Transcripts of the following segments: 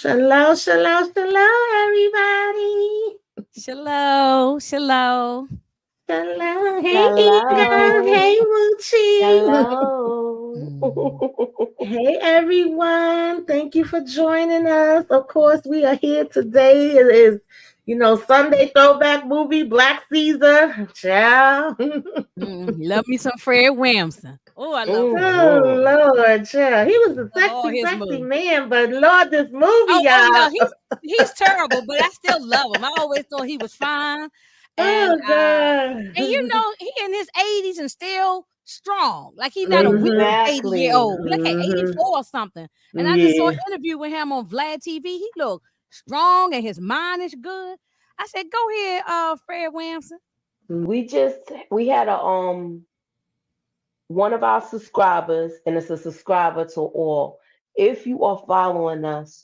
Shalom, shalom, shalom, everybody. Shalom, shalom. Shalom. Hey, Inga. Hello. Hey, Moochie. Hello. Mm. Hey, everyone. Thank you for joining us. Of course, we are here today. It is, Sunday throwback movie, Black Caesar. Ciao. Love me some Fred Williamson. Oh, I love Fred. Oh, Mhm. Lord, child. He was a Love all sexy, his sexy movies. man, but Lord, this movie, Oh y'all. no, he's terrible, but I still love him. I always thought he was fine, and Oh, God. he in his 80s and still strong. Like he's not a weak Mm-hmm. 80-year Exactly. old. Look at Mm-hmm. 84 or something. And I just saw an Yeah. interview with him on Vlad TV. He looked strong and his mind is good. I said, "Go ahead, Fred Williamson." We had a one of our subscribers, and it's a subscriber to all. If you are following us,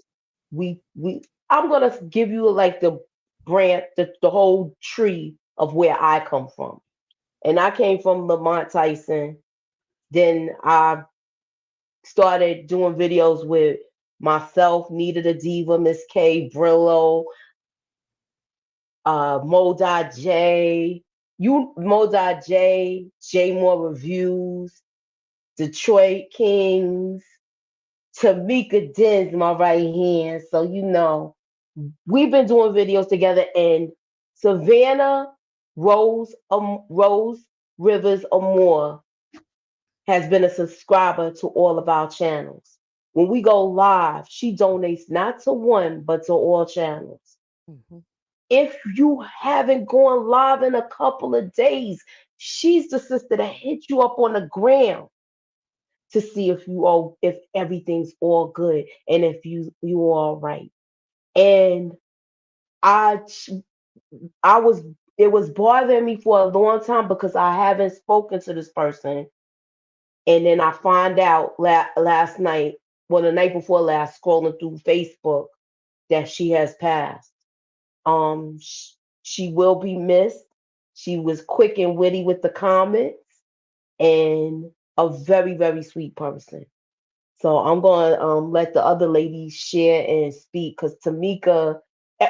we I'm gonna give you like the branch, the whole tree of where I come from. And I came from Lamont Tyson. Then I started doing videos with myself, Nita the Diva, Miss K, Brillo, Moda J, Moda J, J More Reviews, Detroit Kings, Tamika Dens, my right hand. So we've been doing videos together, and Savannah Rose Rivers Amore has been a subscriber to all of our channels. When we go live, she donates not to one but to all channels. Mhm. If you haven't gone live in a couple of days, she's the sister that hit you up on the ground to see if everything's all good and if you all right. And I I was it was bothering me for a long time because I haven't spoken to this person. And then I find out last night, well, the night before last, scrolling through Facebook, that she has passed. She will be missed. She was quick and witty with the comments and a very, very sweet person. So I'm going to let the other ladies share and speak because Tamika,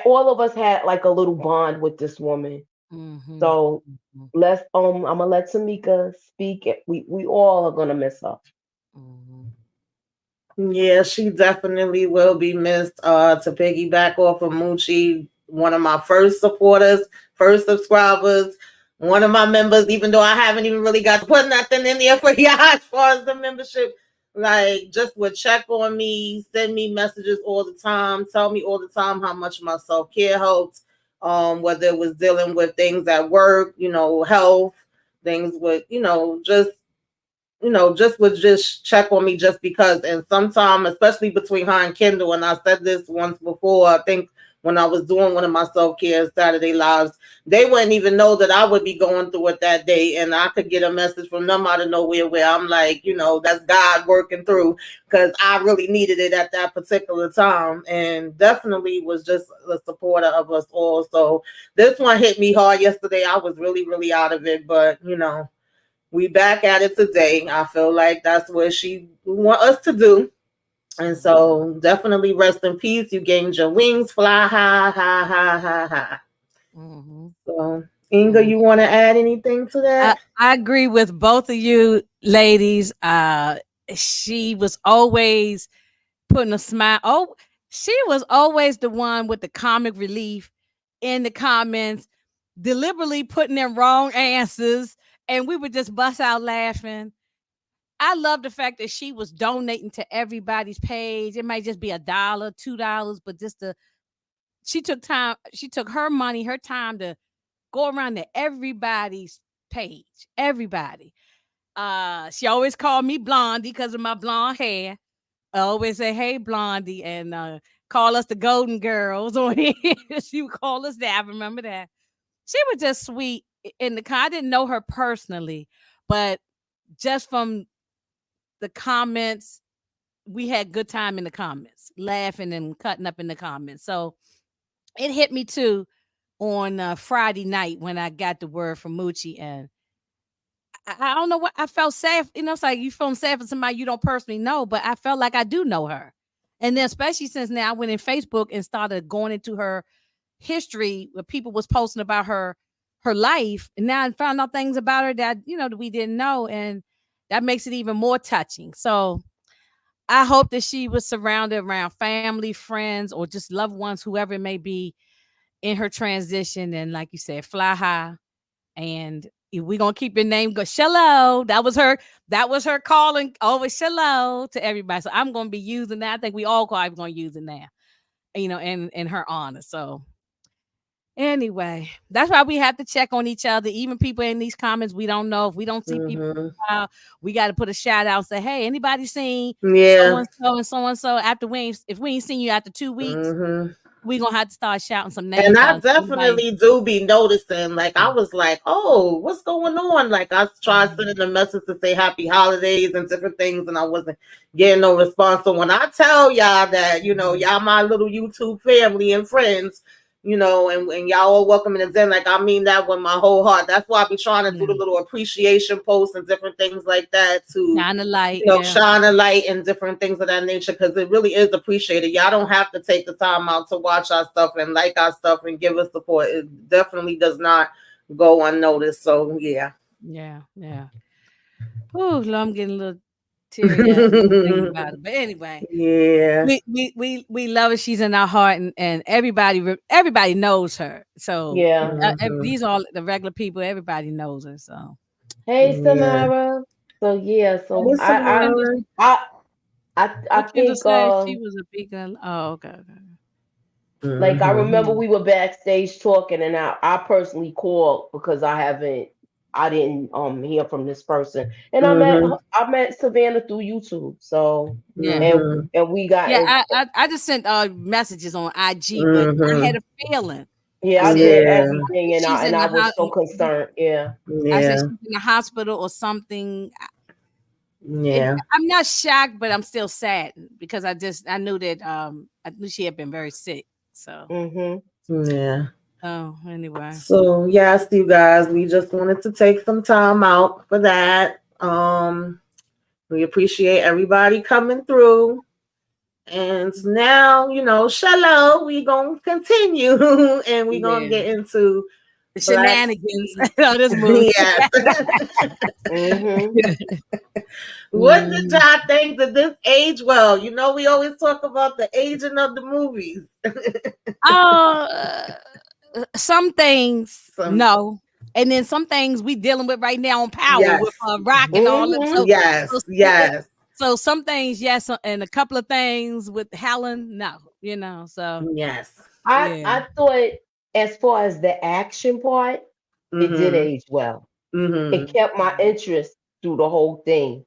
all of us had like a little bond with this woman. Mhm. So Mhm. I'm gonna let Tamika speak. We all are gonna miss her. Mhm. Yeah, she definitely will be missed. To piggyback off of Moochie, one of my first supporters, first subscribers, one of my members, even though I haven't even really got to put nothing in there for y'all as far as the membership, like just would check on me, send me messages all the time, tell me all the time how much my self-care helped. Whether it was dealing with things at work, health, things with, just would just check on me just because. And sometimes, especially between her and Kendall, and I said this once before, I think when I was doing one of my self care Saturday lives, they wouldn't even know that I would be going through it that day. And I could get a message from them out of nowhere where I'm like, that's God working through because I really needed it at that particular time. And definitely was just a supporter of us all. So this one hit me hard yesterday. I was really, really out of it, but we back at it today. I feel like that's what she want us to do. And so definitely rest in peace. You gained your wings, fly high, high, high, high, high. Mhm. So Inga, Mhm. you want to add anything to that? I agree with both of you ladies. She was always putting a smile. Oh, she was always the one with the comic relief in the comments, deliberately putting in wrong answers, and we would just bust out laughing. I love the fact that she was donating to everybody's page. It might just be $1, $2, but just the she took time. She took her money, her time to go around to everybody's page. Everybody. She always called me Blondie because of my blonde hair. I always say, "Hey, Blondie," and call us the Golden Girls on here. She would call us that. I remember that. She was just sweet in the I didn't know her personally, but just from the comments, we had good time in the comments, laughing and cutting up in the comments. So it hit me too on Friday night when I got the word from Moochie, and I don't know what I felt sad. It's like you feeling sad for somebody you don't personally know, but I felt like I do know her, And then especially since now I went in Facebook and started going into her history where people was posting about her life, and now I found out things about her that that we didn't know, and that makes it even more touching. So I hope that she was surrounded around family, friends, or just loved ones, whoever it may be, in her transition. And like you said, fly high. And we're gonna keep your name go Shallow. That was her calling always Shallow to everybody. So I'm gonna be using that. I think we all probably gonna use it now, in her honor. So anyway, that's why we have to check on each other. Even people in these comments, we don't know if we don't see people. We got to put a shout out and say, "Hey, anybody seen so and so and so and so?" If we ain't seen you after 2 weeks, we gonna have to start shouting some names And I out. definitely do be noticing. Like I was like, "Oh, what's going on?" Like I tried sending a message to say Happy Holidays and different things, and I wasn't getting no response. So when I tell y'all that, y'all my little YouTube family and friends, and y'all are welcome in the den, like I mean that with my whole heart. That's why I be trying to do the little appreciation posts and different things like that to shine a light, shine a light and different things of that nature, because it really is appreciated. Y'all don't have to take the time out to watch our stuff and like our stuff and give us support. It definitely does not go unnoticed. So yeah. Oh, I'm getting a little teary-eyed thinking about it. But anyway, yeah, we love her. She's in our heart, and everybody knows her. So these are all the regular people. Everybody knows her. So hey, Samara. So yeah, so I what Kendall think said, she was a big girl. Oh, okay. like I remember we were backstage talking, and I personally called because I didn't hear from this person, and I met Savannah through YouTube. So and we got I just sent messages on IG, but I had a feeling. I did everything, and I was so concerned. I said she's in the hospital or something. I'm not shocked, but I'm still saddened because I knew that I knew she had been very sick. So Oh, anyway. So yes, you guys, we just wanted to take some time out for that. We appreciate everybody coming through. And now, shallow, we gonna continue and we gonna get into the shenanigans of this movie. Yes. What did y'all think that this age well? We always talk about the aging of the movies. Some things no. And then some things we dealing with right now on Power with Rock and all that. So so some things yes, and a couple of things with Helen no. So yes. I thought as far as the action part, it did age well. It kept my interest through the whole thing.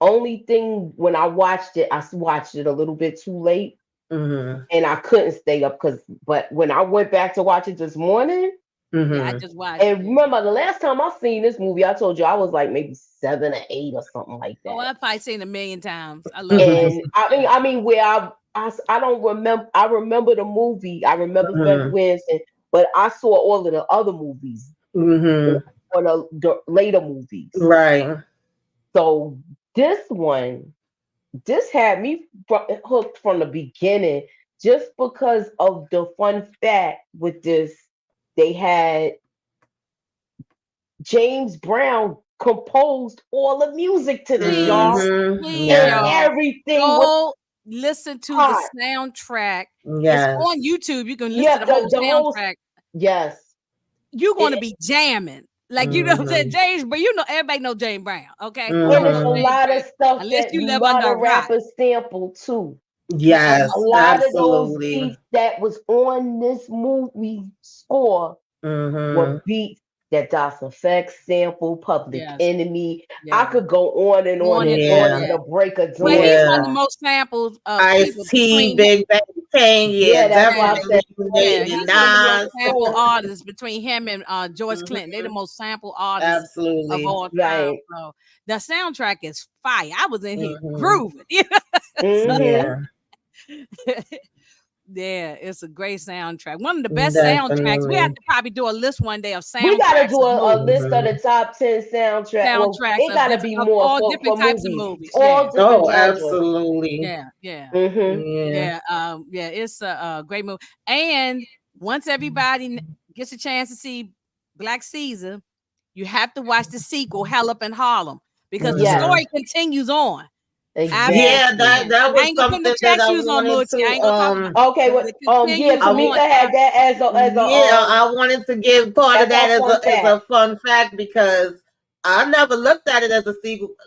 Only thing when I watched it a little bit too late, and I couldn't stay up but when I went back to watch it this morning, I just watched. And remember the last time I seen this movie, I told you I was like maybe 7 or 8 or something like that. Oh, I've probably seen it 1,000,000 times. I love it. And I mean where I don't remember. I remember the movie. I remember Fred Winston, but I saw all of the other movies or the later movies. Right. So this had me hooked from the beginning, just because of the fun fact with this. They had James Brown composed all the music to this, y'all. Please, and y'all. everything. Go listen to the soundtrack. It's on YouTube. You can listen to the whole soundtrack. Yes. You're going to be jamming. Like, James, but everybody know James Brown, okay? And there's a lot of stuff unless that you live a lot under of rappers sample too. Yes, a lot of those beats that was on this movie score were beats that DOS Effects sample, Public Enemy. I could go on and on and on to the break of dawn. Well, he's one of the most sampled Ice-T, Big Bang Thing, that's why I said he's one of the most sampled artists between him and George Clinton. They're the most sampled artists of all time. So the soundtrack is fire. I was in here grooving. Yeah, it's a great soundtrack. One of the best soundtracks. We have Definitely. to probably do a list one day of We gotta soundtracks do of a movies. list of the top 10 soundtrack. Well, Soundtracks it of gotta different be of more all for different types of movies, movies. Yeah. all different Oh, genres. absolutely. Yeah, yeah, Hmm. Yeah. yeah. Yeah, it's a great movie. And once everybody gets a chance to see Black Caesar, you have to watch the sequel, Hell Up in Harlem, because the Yes, story Hmm. continues on. Yeah, After, exactly. that I was ain't gonna put no something that check I shoes on wanted Moochie. I to ain't gonna talk about it. Okay, But what it yeah, continues I Tamika on. had that as Yeah, I wanted to give part of that's that our fun as fact. a fun fact because I never looked at it as a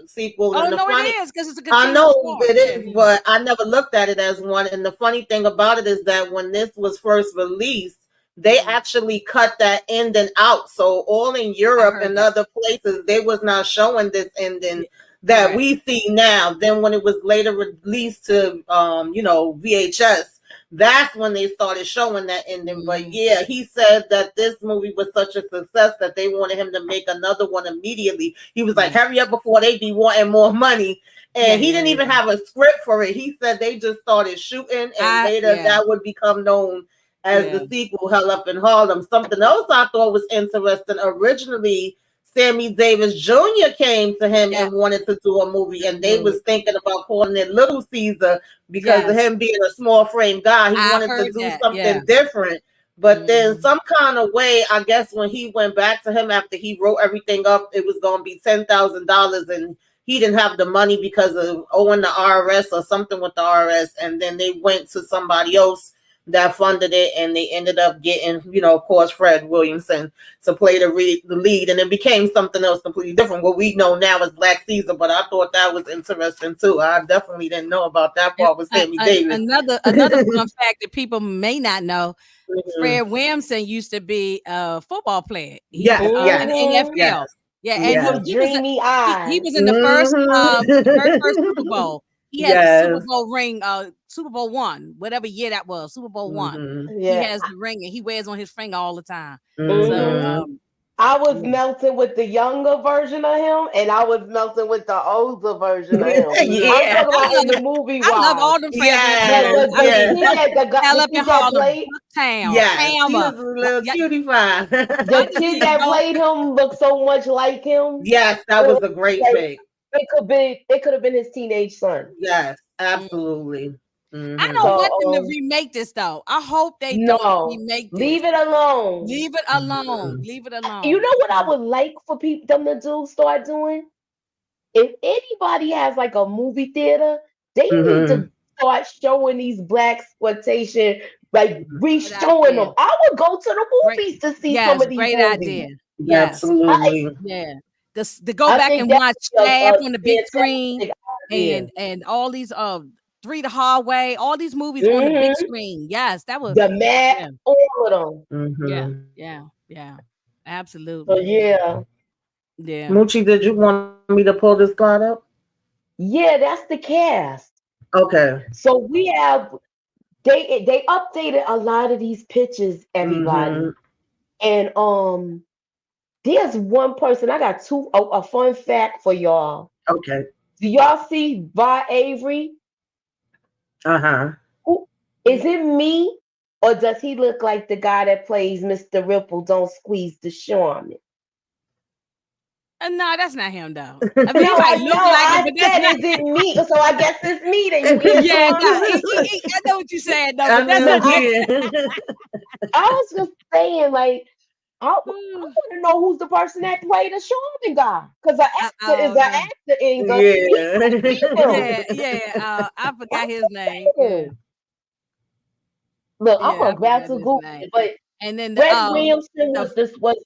sequel. Oh And the no, it funny, is because it's a I continuous know story. it Yeah, is, but I never looked at it as one. And the funny thing about it is that when this was first released, they Mhm. actually cut that ending out. So all in I Europe heard and that. other places, they was not showing this ending Yeah, that correct. we see now. Then when it was later released to VHS, that's when they started showing that ending. But Mhm. yeah, he said that this movie was such a success that they wanted him to make another one immediately. He was like, Yeah, hurry up before they be wanting more money. yeah, And he yeah, didn't even yeah. have a script for it. He said they just started shooting, and later Yeah, that would become known as yeah, the sequel, Hell Up in Harlem. Something else I thought was interesting. Originally, Sammy Davis Jr. came to him yeah. and wanted to do a movie, and they Mhm. was thinking about calling it Little Caesar because of Yes, him being a small frame guy. He I wanted to heard do that. Yeah. something different. But then Mhm. some kind of way, I guess when he went back to him after he wrote everything up, it was gonna be $10,000, and he didn't have the money because of owing the IRS or something with the IRS. And then they went to somebody else that funded it, and they ended up getting, of course, Fred Williamson to play the lead, and it became something else completely different. What we know now is Black Caesar, but I thought that was interesting too. I definitely didn't know about that And, part with Sammy Davis. another fun fact that people may not know: Mhm. Fred Williamson used to be a football player. He Yes, in yes, the Hmm. NFL. yes, Yeah, and yes. With dreamy he eyes. was in the very first Super Hmm. Bowl. He has the Super Yes. Bowl ring, Super Bowl one, whatever year that was, Super Bowl one. Hmm. He Yeah. has the ring and he wears on his finger all the time. So, Hmm. Hmm. I was yeah. melting with the younger version of him, and I was melting with the older version of him. Mhm. I'm Yeah. talking about in the I movie love wise. all the Fred Williamson The Yes. movies. the I the mean, kid Yes. that Hell the Up in kid that Harlem, played Bucktown, Yes. He Tama. was a little Yeah, cutie pie. the y'all just kid need to that go. played him looked so much like him. Yes, that It was was a great like pick. it could have been his teenage son. Yes, Mm. absolutely. I Hmm. don't want So them to remake this though. I hope they don't no, remake this. leave it alone. Leave it alone. Hmm. Leave it You alone. know what I would like for people them to do start doing? If anybody has like a movie theater, they need to Hmm. start showing these black exploitation, like Good re-showing them. idea. I would go to the Great. movies to see some Yes, of these great movies. idea. Yes. I Absolutely. Yeah. To go I back think and that watch would be Shaft a on the big screen fantastic idea. and all these Three the Hard Way, all these movies on the big Hmm. screen. Yes, that would The map, yeah, all of them. yeah, Hmm. yeah, yeah. So Absolutely. yeah, Yeah. Moochie, did you want me to pull this card up? yeah, that's the cast. Okay. So we have they updated a lot of these pictures, Hmm. everybody, and there's one person. I got a fun fact for y'all. Okay. Do y'all see Vi Avery? Uh-huh. Who is it? Me, or does he look like the guy that plays Mr. Ripple? Don't squeeze the Charmin. No, that's not him though. I mean, No, he might I know. look like it, I but that's said, not. is it me? So I guess it's me. Then you Yeah, answering no, me. I know what you said though, I but that's know No, not what him. you I was just saying, like, I want to know who's the person that played the Charmin guy, because an actor is an Okay. actor, Inga. He Yeah. could be him. Yeah, yeah. I I'm forgot his just name. Yeah, saying. Look, I'm yeah, I about forgot to his Google name. it, but And then Fred Williamson the was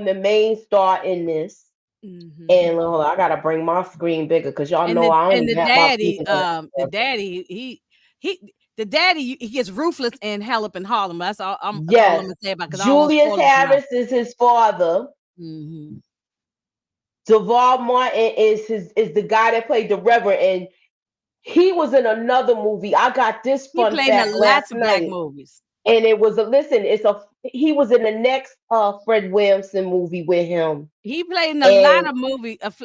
the main star in this. mhm. And I gotta bring my screen bigger because y'all know I don't And even have my feet the on. daddy, the daddy, he gets ruthless and Hell Up in Harlem. That's all I'm Yes, gonna say about because I don't want to Julius spoil it for y'all. Harris is his father. Hmm. Deval Martin is the guy that played the Reverend, and he was in another movie. I got this He fun played in fact last lots of black night, movies. and it was a listen. He was in the next Fred Williamson movie with him, He played in a lot and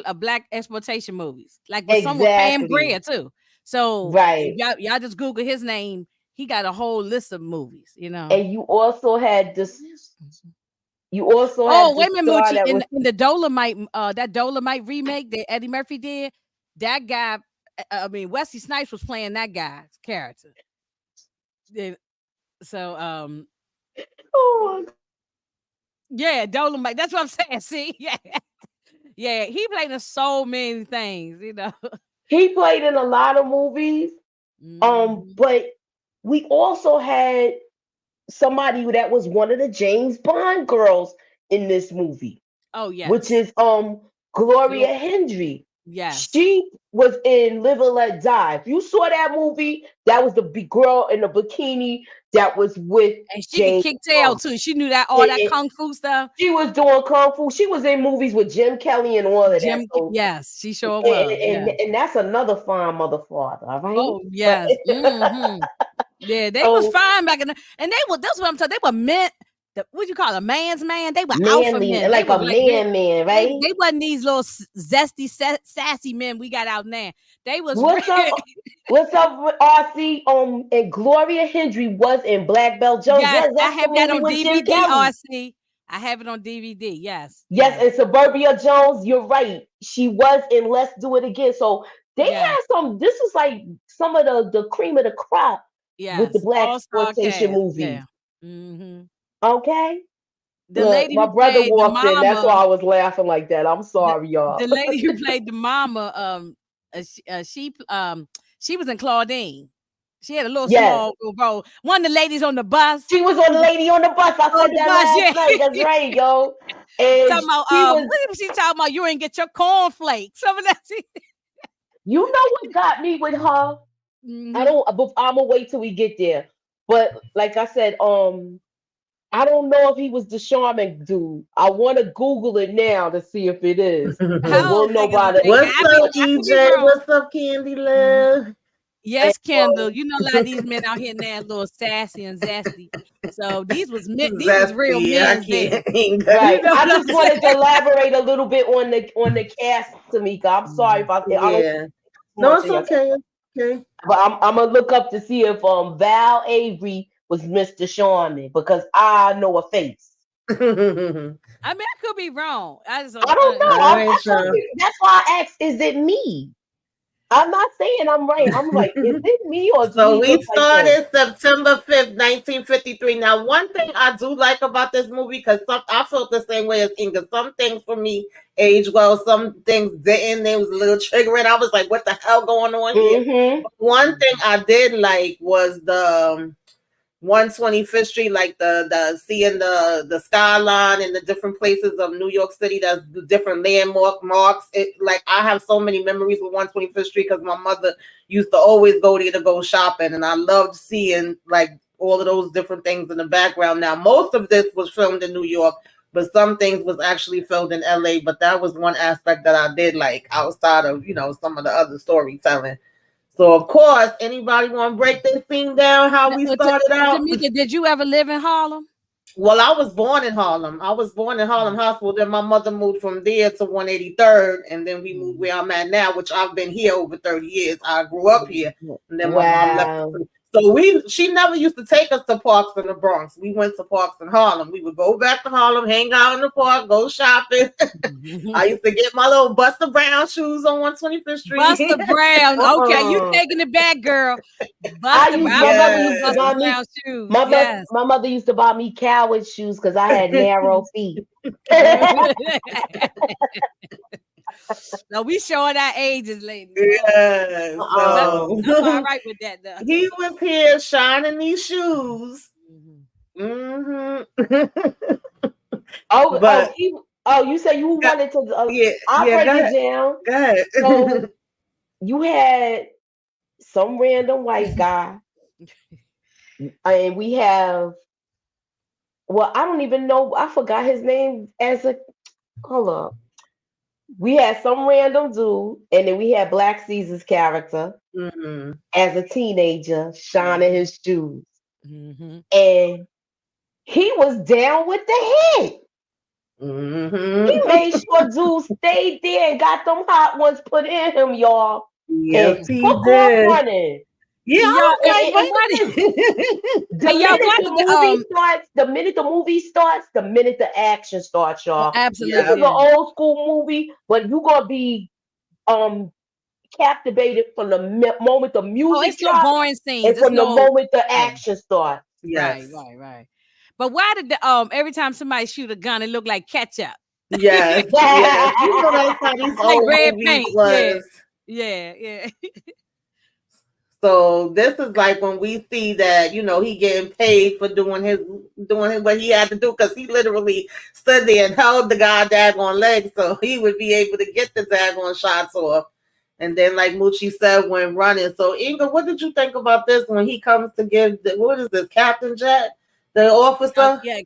of black exploitation movies, like with some with Pam exactly Grier too. So if right. y'all just Google his name, he got a whole list of movies, you know. And you also had this. You also Oh, had the wait a minute, star Moochie. that was In the Dolomite, that Dolomite remake that Eddie Murphy did, that guy, I mean, Wesley Snipes was playing that guy's character. Then- So, oh, yeah, Dolomite. That's what I'm saying. See, yeah, yeah, he played in so many things, you know. he played in a lot of movies. Mhm. But we also had somebody that was one of the James Bond girls in this movie, Oh which yes, is Gloria Glo- Hendry. yes, She was in Live and Let Die. If you saw that movie, that was the big girl in the bikini that was with and she could James kick tail Bond. too. She knew that all And- that and kung fu stuff. she was doing kung fu. She was in movies with Jim Kelly and all of that. So Yes, she sure and, was. and, Yeah. and that's another fine mother father, all right? Oh But yes. Yeah, they was so fine back in the, and they were. That's what I'm telling. They were meant. What you call a man's man? They were alpha manly, men. They like was a like real. man, right? They wasn't these little zesty, sassy men we got out now. They was real. What's up? What's up with RC? And Gloria Hendry was in Black Belt Jones. Yes, Yes, I that's the have that movie on with Jim DVD. Kelly. RC, I have it on DVD. Yes, Yes, yes, and Suburbia Jones, you're right. She was in Let's Do It Again. So they yes, had some. This was like some of the cream of the crop with the yes. black All star exploitation cast. movies. Yeah. hmm Okay. The Look, lady my who brother played the walked in. That's why mama, I was laughing like that. I'm the, sorry, y'all. the lady who played the mama, she was in Claudine. She had a little Yes. small little role. One of the ladies on the bus. She was on the lady on the bus. I On said the that bus, last yeah. night. That's right, yo. And Talking about she was, what was she talking about? You ain't get your cornflakes. Some of that. you know what got me with her? I Mm-hmm. don't, I'm gonna wait till we get there. But like I said, I don't know if he was the shaman dude. I want to Google it now to see if it is. I But Mhm. we'll don't know think it's by a the thing. What's up, I could be EJ? wrong. What's up, Candy Mhm. Love? and, Yes, Kendall. You know, a lot of these men out here now a little sassy and zesty. So these was men. These was real Zesty, I men's then. can't. You right. know I what just I'm wanted to saying? elaborate a little bit on the cast, Tamika. I'm sorry if I don't Yeah. No, more it's to you. okay. Okay. But I'm gonna look up to see if Val Avery was Mr. Sharman because I know a face. All I mean, I could be wrong. I just I don't know. right, y'all. That's why I asked, is it me? I'm not saying I'm right. I'm like, is it me or do So he we look like him? started September 5th, 1953. Now, one thing I do like about this movie, because I felt the same way as Inga. Some things for me age well, some things didn't. It was a little triggering. I was like, what the hell going on here? Mm-hmm. But one thing I did like was the 125th Street, like the seeing the skyline and the different places of New York City. That's the different landmark marks. It like I have so many memories with 125th Street because my mother used to always go there to go shopping, and I loved seeing like all of those different things in the background. Now, most of this was filmed in New York, but some things was actually filmed in LA. But that was one aspect that I did like outside of some of the other storytelling. So of course, anybody want to break this thing down? How we started out? Tamika, did you ever live in Harlem? Well, I was born in Harlem. I was born in Harlem Hospital. Then my mother moved from there to 183rd, and then we moved where I'm at now, which I've been here over 30 years. I grew up here, and then my mom left. Wow. So she never used to take us to parks in the Bronx. We went to parks in Harlem. We would go back to Harlem, hang out in the park, go shopping. I used to get my little Buster Brown shoes on 125th Street. Buster Brown. Okay, you Uh-uh. taking it back, girl. I Buster. used I my mother remember the used to Buster buy Yeah. me Brown shoes. Yes. my mother used to buy me coward shoes because I had narrow feet. No, we showing our ages, ladies. Yeah. But Uh-uh. I'm all So right with that, though. he was here shining these shoes. Mhm. Hmm Oh, But you say you yeah, wanted to. yeah, I'll yeah. break Go it ahead. down. Go ahead. So you had some random white guy, and we have. Well, I don't even know. I forgot his name as a. Hold up. We had some random dude, and then we had Black Caesar's character hmm as a teenager, shining Mhm. his shoes, Mhm. and he was down with the hit. He hmm made sure dude stayed there and got them hot ones put in him, y'all, and Yes, he took off did. running. Yeah, And y'all, I was like, and wait why a did minute. The and y'all minute why the did movie starts, the minute the movie starts, the minute the action starts, oh, y'all. This is Yeah, absolutely, an yeah. old school movie, but you gonna be um captivated from the moment the Oh, music it's no drops boring and scenes. It's from the no moment the yeah. action starts. Right, yes, right, right. But why did the every time somebody shoot a gun, it look like ketchup? yes, yes. You know that's how these Like old red movies paint. Yeah. was. Yeah, yeah. So this is like when we see that, he getting paid for doing his what he had to do, because he literally stood there and held the guy daggone leg so he would be able to get the daggone shots off. And then, like Moochie said, when running. So Inga, what did you think about this when he comes to give what is this, Captain Jack, the officer? Yeah,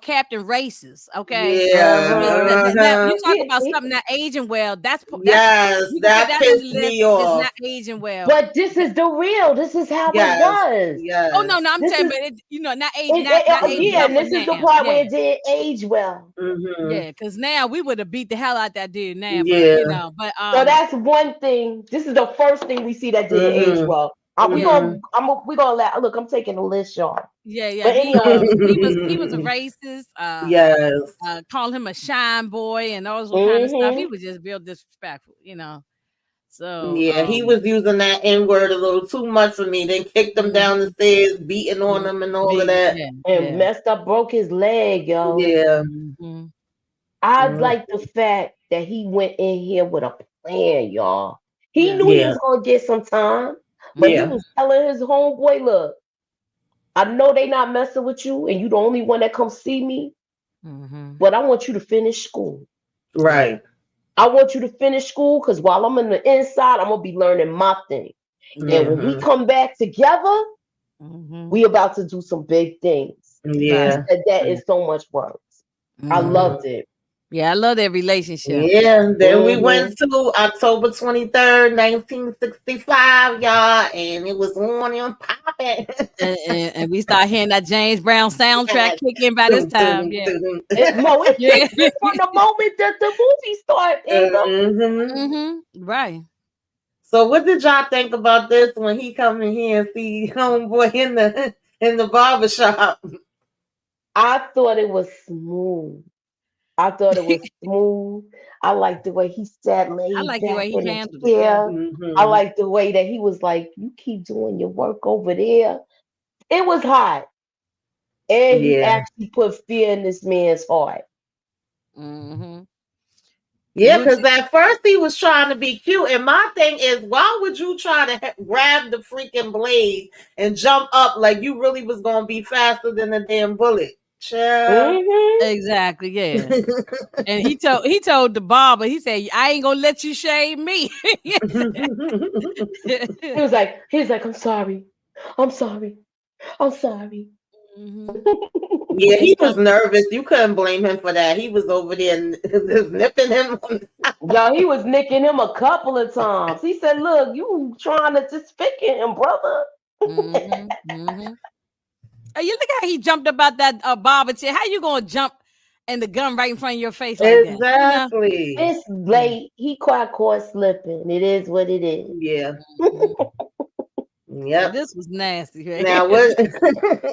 Captain Races, okay? I mean, Uh-huh. now you Yeah. talk about something not aging well. That's Yes, you can put that that on the pissed list. me It's off. not aging well. But this is the real. This is how it Yes, was. Oh no, yes. no, I'm This saying, is but it, not aging well again. for This is the now. part where Yeah, it didn't age well. Mm-hmm. yeah, because now we would have beat the hell out that dude now, but Yeah. but So that's one thing. This is the first thing we see that didn't age Mm-hmm. well. yeah, We gonna let look. I'm taking a list, y'all. yeah. But anyway, He was a racist. Yes. Called him a shine boy and all sort kind of stuff. He hmm was just real disrespectful. So Yeah, he was using that N word a little too much for me. Then kicked him down the mhm, stairs, beating on him and all of that. yeah, and yeah. messed up, broke his leg, yo. Yeah. Mhm. I Mm, like the fact that he went in here with a plan, y'all. He Yeah. knew he yeah. was gonna get some time, but he Yeah. Mhm. was telling his homeboy, "Look, I know they not messing with you, and you the only one that come see me, Mhm. but I want you to finish school. Yeah. Right. I want you to finish school because while I'm on the inside, I'm gonna be learning my thing. And Yeah. when we Mm-hmm. come back together, Mhm. we about to do some big things." He Right. Yeah. said that in so much words. I Mhm. loved it. Yeah, I love that relationship. Yeah. Then we hmm went to October 23rd, 1965, y'all, and it was on and popping. And we start hearing that James Brown soundtrack Yes. kick in by this Dun, time. dun, Yeah. dun. It Yeah. kicked in from the moment that the movie started, Inga. Mhm. Right. So what did y'all think about this when he come in here and see homeboy in the barber shop? I thought it was smooth. I thought it was smooth. I liked the way he sat I laid like the back way he in the handled it. Yeah. chair. I Mm-hmm. liked the way that he was like, "You keep doing your work over there." It was hot. And he Yeah. actually put fear in this man's heart. Mhm. Yeah, Moochie. because at first he was trying to be cute. And my thing is, why would you try to grab the freaking blade and jump up like you really was going to be faster than a damn bullet? Child. hmm Exactly. Yeah. And he told the barber, he said, I ain't gonna let you shave me. he was like, "I'm sorry. I'm sorry. I'm sorry." Mhm. Yeah, And he was nervous. You couldn't blame him for that. He was over there just nipping him. Yo, he was nicking him a couple of times. He said, "Look, you trying to just pick at him, brother." mhm. You look how he jumped about that barber chair. How you gonna jump and the gun right in front of your face like that? Exactly. It's late. He caught slipping. It is what it is. Yeah. Mhm. Yeah, Yep. this was nasty, right? Now what?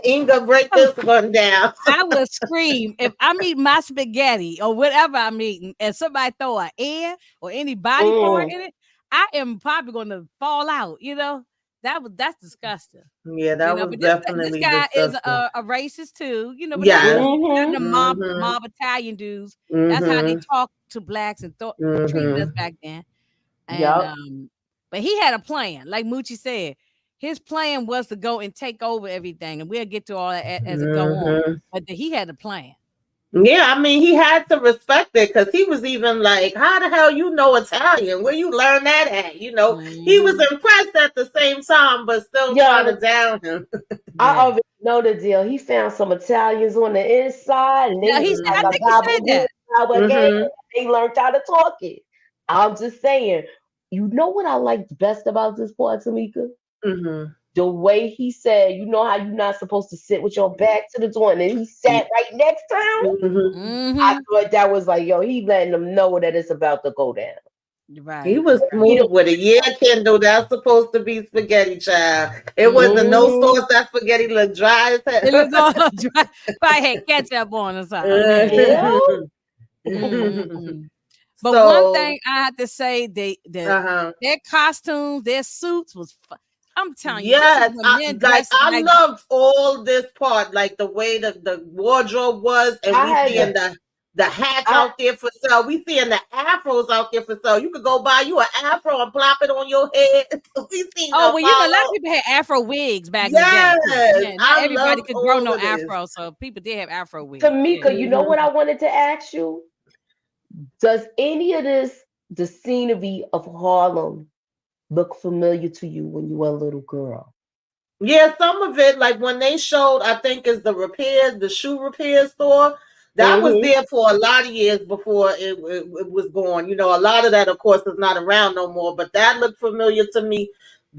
Inga, break this one down. I would scream if I'm eating my spaghetti or whatever I'm eating, and somebody throw an ear or any body part Mm. in it. I am probably going to fall out. That's disgusting. Yeah, that was But this definitely guy is disgusting. a racist too. But that's Yes. them hmm the Mm-hmm. mob Italian dudes. That's how they Mm-hmm. talk to blacks and treated us Mm-hmm. back then. And Yup. but he had a plan, like Moochie said. His plan was to go and take over everything, and we'll get to all that as it go on. Mm-hmm. But he had a plan. Yeah, I mean, he had to respect it because he was even like, "How the hell you know Italian? Where you learn that at?" He was Mhm. impressed at the same time, but still trying to Yo, down him. I Yeah. already know the deal. He found some Italians on the inside, and they Yeah, was I like Mm-hmm. a think he said gabagool, that. gabagool. Mm-hmm. They learned how to talk it. I'm just saying. You know what I liked best about this part, Tamika? Mm-hmm. The way he said, "You know how you're not supposed to sit with your back to the door," and then he sat right next to him. Mm-hmm. I Mhm. thought that was like, yo, he letting them know that it's about to go down. He Right. was He smooth don't with it. Yeah, Kendall, that's supposed to be spaghetti, child. It wasn't no mm, sauce. That spaghetti looked dry as It looks hell. all dry. Probably had ketchup on or something. Yeah. yeah. Mm-mm-mm. But one So, thing I have to say, uh-huh. their costumes, their suits was. I'm telling you, this is Yes, when men like dress I like. loved all this part, like the way the wardrobe was, and I we had seeing to the hats I out there for sale. We seeing the afros out there for sale. You could go buy you an afro and plop it on your head. We seen Oh the well, a lot of Apollo. people had Afro wigs back in the day too. Yes, Yeah, not I everybody loved could grow all no of this. Afro, so people did have Afro wigs. Yeah. Tamika, you know what Mhm. I wanted to ask you? Does any of this, the scenery of Harlem, look familiar to you when you were a little girl? Yeah, some of it, like when they showed, I think is the shoe repair store. That was Mm-hmm. there for a lot of years before it was gone. You know, a lot of that, of course, is not around no more, but that looked familiar to me.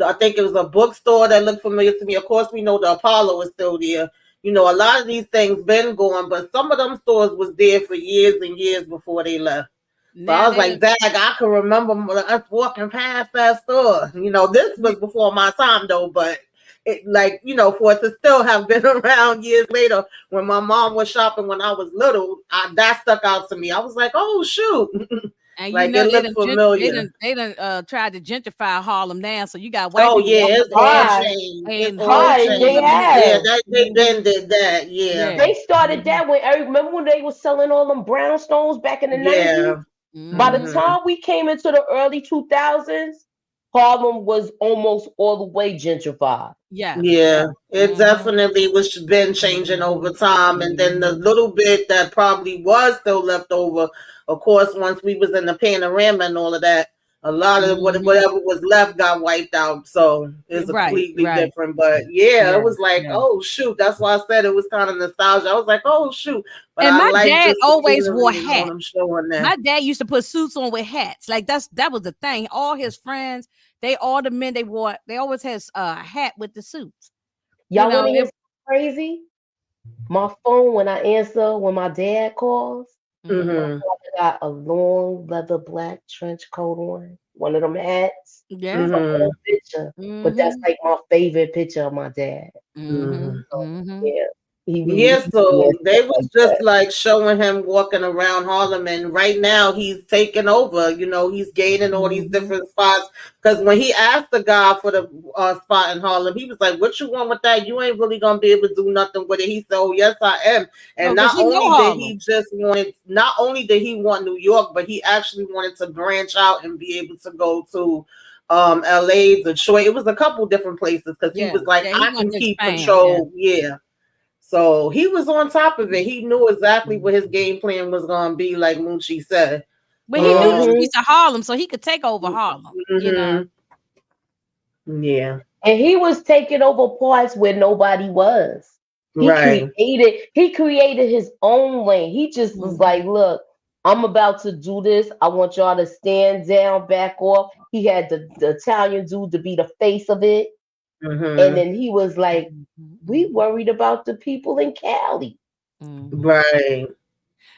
I think it was a bookstore that looked familiar to me. Of course, we know the Apollo is still there. You know, a lot of these things been gone, but some of them stores was there for years and years before they left. So I Now was they like, done. Zach, I can remember us walking past that store. You know, this was before my time though, but it, like, you know, for it to still have been around years later when my mom was shopping when I was little, that stuck out to me. I was like, oh, shoot. And you Like know it they looked done, familiar. they done tried to gentrify Harlem now, so you got white Oh, people yeah, walking it's all around Hi, changed. It's in all whole hi, they shoes. changed. Yeah, have. they been did that. Yeah. Yeah. They started Mhm. that when I remember when they were selling all them brownstones back in the 90s. Yeah. By the Mhm. Hmm. time we came into the early 2000s, Harlem was almost all the way gentrified. Yes. Yeah, Yes. it Mhm. definitely was been changing over Mhm. time, and then the Mhm. little bit that probably was still left over, of course, once we was in the panorama and all of that, a lot of Mhm. whatever was left got wiped out. So Yeah, it's a right. completely Right. different. But yeah, Yeah. it was like, Yeah. oh shoot, that's why I said it was kind of nostalgia. I was like, oh shoot, but And I my like dad just the always wore scenery and all hats. them showing there. My dad used to put suits on with hats. Like that was the thing. All his friends, all the men they always had a hat with the suits. You Y'all want know, to hear something crazy? My phone, when I answer, when my dad calls, my mhm. Mm-hmm. father got a long leather black trench coat on, one of them hats. Yeah. It's an Mm-hmm. old picture, but that's Mhm. like my favorite picture of my dad. Mhm. Mm-hmm. So Mhm. yeah, Yeah, he be so in they stuff was like just that. like showing him walking around Harlem, and right now he's taking over. You know, he's gaining all these Mhm. different spots. Because when he asked the guy for the spot in Harlem, he was like, "What you want with that? You ain't really gonna be able to do nothing with it." He said, "Oh, yes, I am." Oh, And because not he know only did Harlem. he just wanted, not only did he want New York, but he actually wanted to branch out and be able to go to LA, Detroit. It was a couple different places because he Yeah. was like, Yeah. He "I wanted can to keep expand. Yeah. control." Yeah. So he was on top of it. He knew exactly what his game plan was going to be, like Moochie said. But he knew the Um, Hmm. streets of Harlem, so he could take over Harlem. You know. mhm, yeah, And he was taking over parts where nobody was. right. He created his own lane. He just was Mhm. like, look, I'm about to do this. I want y'all to stand down, back off. He had the Italian dude to be the face of it. And Hmm. then he was like, we Mhm. worried about the people in Cali. Mhm. Right.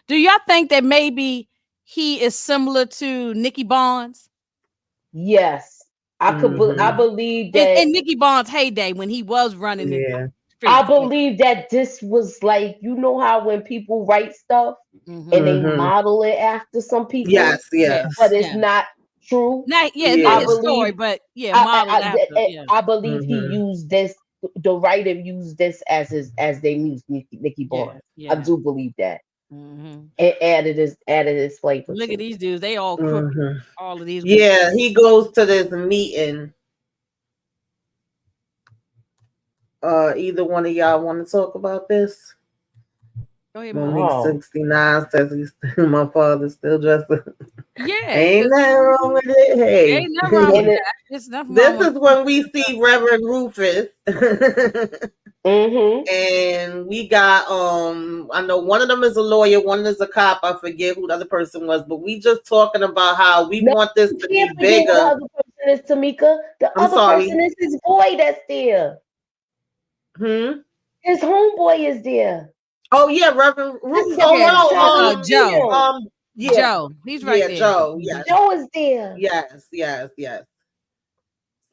Do y'all think that maybe he is similar to Nicky Barnes? Yes. I Hmm. believe In that Nicky Barnes' heyday when he was running the Yeah. I streets. Yeah. believe that this was like, you know how when people write stuff and Mhm. they Hmm. model it after some people, Yes. Yeah. but Yes. it's Yeah. not true. Not yeah, it's not I Yeah. his story, believe but yeah, modeled after. Yeah. I believe he Hmm. used this. The writer used this as as they used Nicky Yeah. Barnes. I Yeah. do believe that, Mhm. and added his flavor Look at to it. these dudes. They all crooked. Hmm. All of these ones. Yeah. He goes to this meeting. Either one of y'all want to talk about this? Go ahead, Mom. Monique Oh, 69 says he's my father's still dressed. Yeah, Ain't because nothing wrong with it. ain't Hey, nothing wrong with and it, that. There's nothing wrong this with is when we see Reverend Rufus. mm-hmm. And we got I know one of them is a lawyer, one is a cop. I forget who the other person was, but we just talking about how we No, want this you to can't be forget who the bigger. other person is, Tamika. The I'm other person sorry. is his boy that's there. Hmm. His homeboy is there. Oh yeah, Reverend That's Rufus. the Oh yeah, first no, time we see Joe. him. Yeah, Joe. He's right yeah, there. Joe. Mhm. Yes, Joe is there. yes, yes, yes.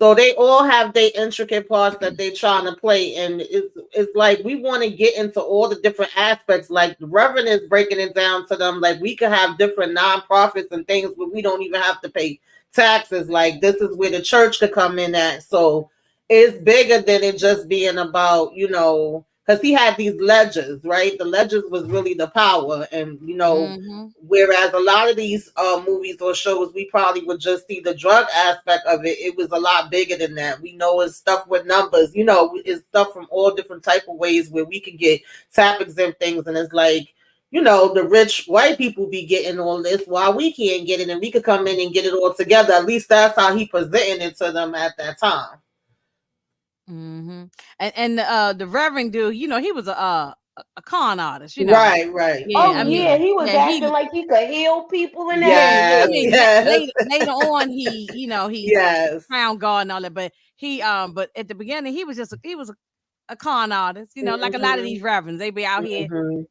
So they all have their intricate parts that they trying to play, and it's like we want to get into all the different aspects. Like the Reverend is breaking it down to them. Like we could have different nonprofits and things, but we don't even have to pay taxes. Like this is where the church could come in at. So it's bigger than it just being about because he had these ledgers, right? The ledgers was really the power, and Mhm. whereas a lot of these movies or shows, we probably would just see the drug aspect of it. It was a lot bigger than that. We know it's stuff with numbers. It's stuff from all different type of ways where we could get tap exempt things, and it's like the rich white people be getting all this while we can't get it, and we could come in and get it all together. At least that's how he presented it to them at that time. Mm-hmm. And the Reverend dude, he was a con artist, Right, right. Oh Yeah, I yeah, mean, he was yeah, acting like he could heal people and Yes, yeah. everything. yes, Later on, he yes. found God and all that, but but at the beginning, he was a con artist, like a lot of Hmm. these reverends, they be out here, Hmm.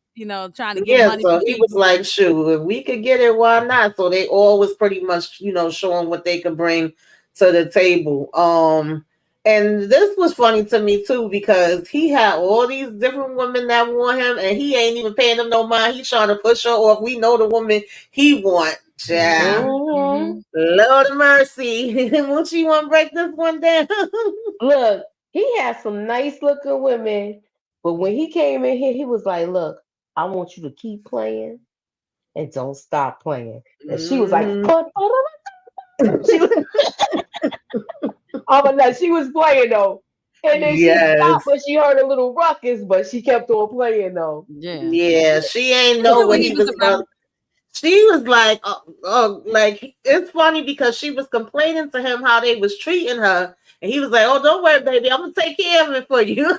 trying to get Yeah, money so from he was people. like, shoot, if we could get it, why not? So they all was pretty much, showing what they could bring to the table. And this was funny to me too, because he had all these different women that want him, and he ain't even paying them no mind. He's trying to push her off. We know the woman he want. Yeah. Hmm. Lord of mercy. Won't you want to break this one down? Look, he had some nice looking women, but when he came in here, he was like, "Look, I want you to keep playing and don't stop playing." And she was like, Hmm. she was, oh my God, she was playing though. And then she stopped, Yes. but she heard a little ruckus, but she kept on playing though. Yeah, Yeah, she ain't he know knew what what he he was was about. about. She was like, like it's funny because she was complaining to him how they was treating her, and he was like, "Oh, don't worry, baby, I'm gonna take care of it for you."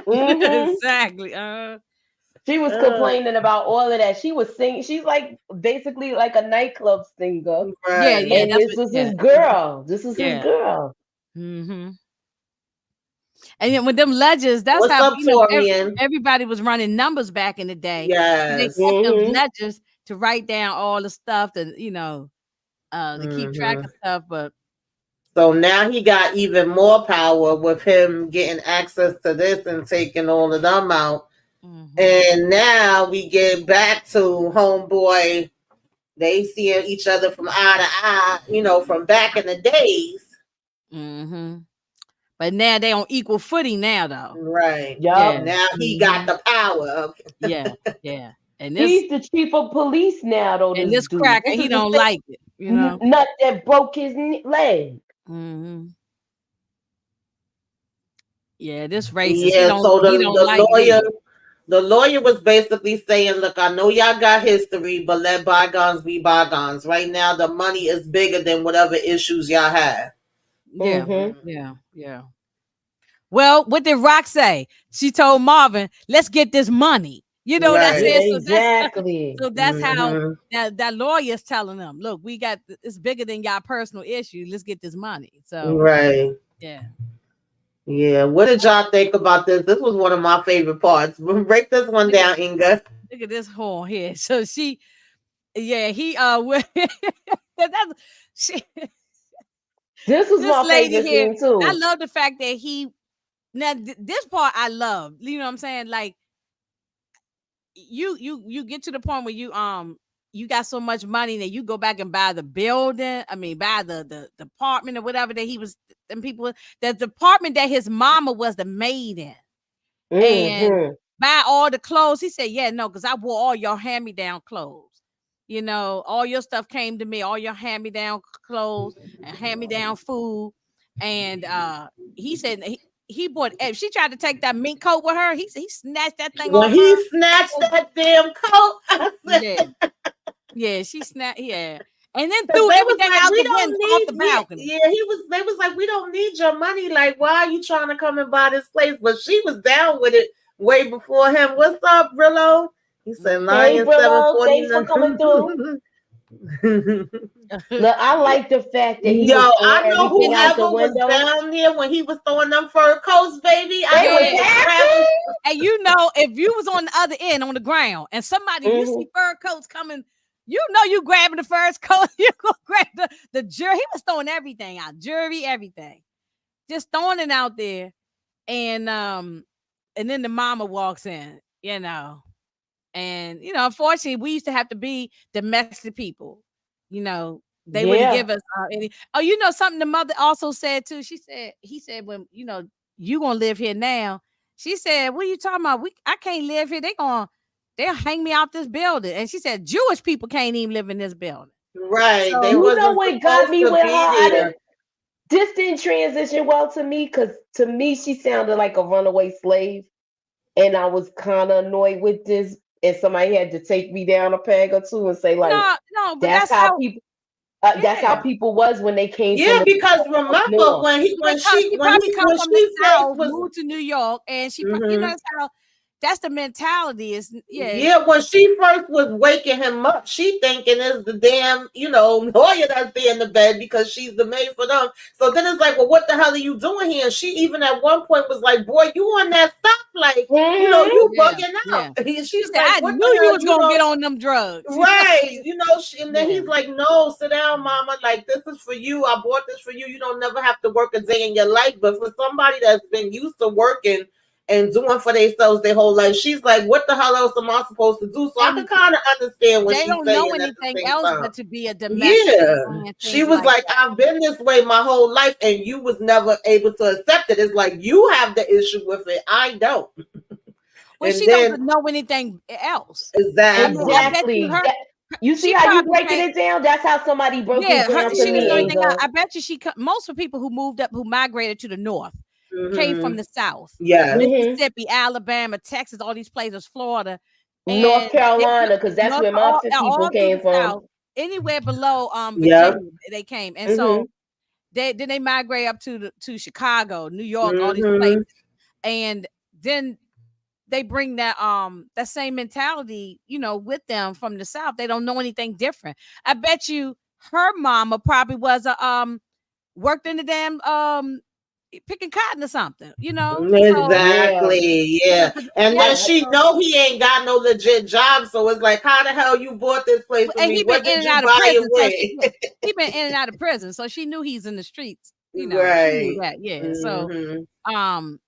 Hmm. Exactly. She was Uh, complaining about all of that. She was singing. She's like basically like a nightclub singer. Yeah, right. yeah, And that's this what. was Yeah, his girl. This is his yeah. girl. Mm-hmm. And then with them ledgers, that's What's how up, Torian? everybody was running numbers back in the day. They Yes. kept them Hmm. ledgers to write down all the stuff to keep track Hmm. of stuff. But So now he got even more power with him getting access to this and taking all of them out. mhm, And now we get back to homeboy. They seeing each other from eye to eye, from back in the days. mhm. But now they on equal footing now, though. Right. Yeah, Yup. Now he got mhm, the power. yeah, yeah. And this He's the chief of police now, though, and this this dude. cracker, This he is the don't same like it. nut that broke his leg. Mhm. Yeah, this racist. He Yeah. don't So he the don't the like lawyer, me. the lawyer was basically saying, "Look, I know y'all got history, but let bygones be bygones. Right now, the money is bigger than whatever issues y'all have." Yeah, Hmm. yeah, yeah. Well, what did Rock say? She told Marvin, "Let's get this money." That's Yeah, Right. it. So that's exactly. so that's how Hmm. that lawyer's telling them, "Look, it's bigger than y'all personal issue. Let's get this money." So Right. yeah, Yeah. What did y'all think about this? This was one of my favorite parts. Break this one look at down, Inga. look at this horn here. So he that's she, This was this my lady favorite here. scene I too. love the fact that this part I love. You know what I'm saying? Like you get to the point where you got so much money that you go back and buy the building. I mean, buy the apartment or whatever that he was. And people, the department that his mama was the maid in, and Hmm. buy all the clothes. He said, "Yeah, no, because I wore all your hand me down clothes. All your stuff came to me, all your hand me down clothes and hand me down food." And he said he bought. If she tried to take that mink coat with her, he snatched that thing When off her. he snatched that damn coat, I said, Yeah, yeah, she snapped. Yeah, and then because threw they was everything like, out we the don't window off need the we balcony. yeah, they was like, we don't need your money. Like, why are you trying to come and buy this place? But she was down with it way before him. What's up, Brillo? He said Mm-hmm. Hey, lion Brillo, thanks for 749. coming through. Look, I like the fact that he Yo, was throwing I know everything out the whoever was window. down there when he was throwing them fur coats, baby. I They know was they Yeah, was happy. grabbing. and if you was on the other end on the ground and somebody you Hmm. see fur coats coming, You know, you grabbing the first coat, you gonna grab the jury. He was throwing everything out, jury, everything, just throwing it out there. And then the mama walks in, and unfortunately, we used to have to be domestic people. They wouldn't Yeah. give us any. Oh, something the mother also said too. He said, when you gonna live here now. She said, "What are you talking about? I can't live here. They'll hang me out this building." And she said, "Jewish people can't even live in this building." Right. They So You know wasn't what got supposed me to with her? be there. This didn't transition well to me because to me she sounded like a runaway slave, and I was kind of annoyed with this. And somebody had to take me down a peg or two and say like, no, no, but "That's that's how how. people." That's how Yeah. people was when they came from Yeah, the because up remember north. She probably come when from the she first South, was moved to New York, and mhm. that's the mentality. Is yeah, Yeah, when she first was waking him up, she thinking it's the damn, lawyer that's there in the bed because she's the maid for them. So then it's like, well, what the hell are you doing here? And she even at one point was like, boy, you on that stoplight, Hmm. you yeah, bugging yeah. out. She She's said, like, "I what knew the you hell, was gonna get on them drugs." right. And then Yeah. he's like, no, sit down, mama. Like, this is for you. I bought this for you. You don't never have to work a day in your life. But for somebody that's been used to working and doing for themselves their whole life, she's like, what the hell else am I supposed to do? So I can And kind of understand what they she's don't know saying at the anything same else time. but to be a domestic Yeah. and She things was like like, that. I've been this way my whole life, and you was never able to accept it. It's like you have the issue with it. I don't. Well, And she then doesn't know anything else. I mean, I exactly. bet you Exactly. her. You see She how you probably breaking can't. it down? That's how somebody broke Yeah, it down to she doesn't know me, Yeah. anything else. I Angel. bet you most of the people who moved up, who migrated to the north, came from Hmm. the South, Yes. Hmm. Mississippi, Alabama, Texas, all these places, Florida, North and they Carolina, because that's North where my people all through came the from. South, anywhere below Yep. Virginia, they came, and Hmm. so they migrate up to Chicago, New York, all these Hmm. places, and then they bring that same mentality, with them from the South. They don't know anything different. I bet you her mama probably was a worked in the damn picking cotton or something, So Yeah. Exactly. Yeah. And then I, she know he ain't got no legit job. So it's like, how the hell you bought this place for and me? he been What in did and you out of buy it prison, so with? he been in and out of prison, so she knew he's in the streets. She knew Right. that, yeah. So Hmm. um,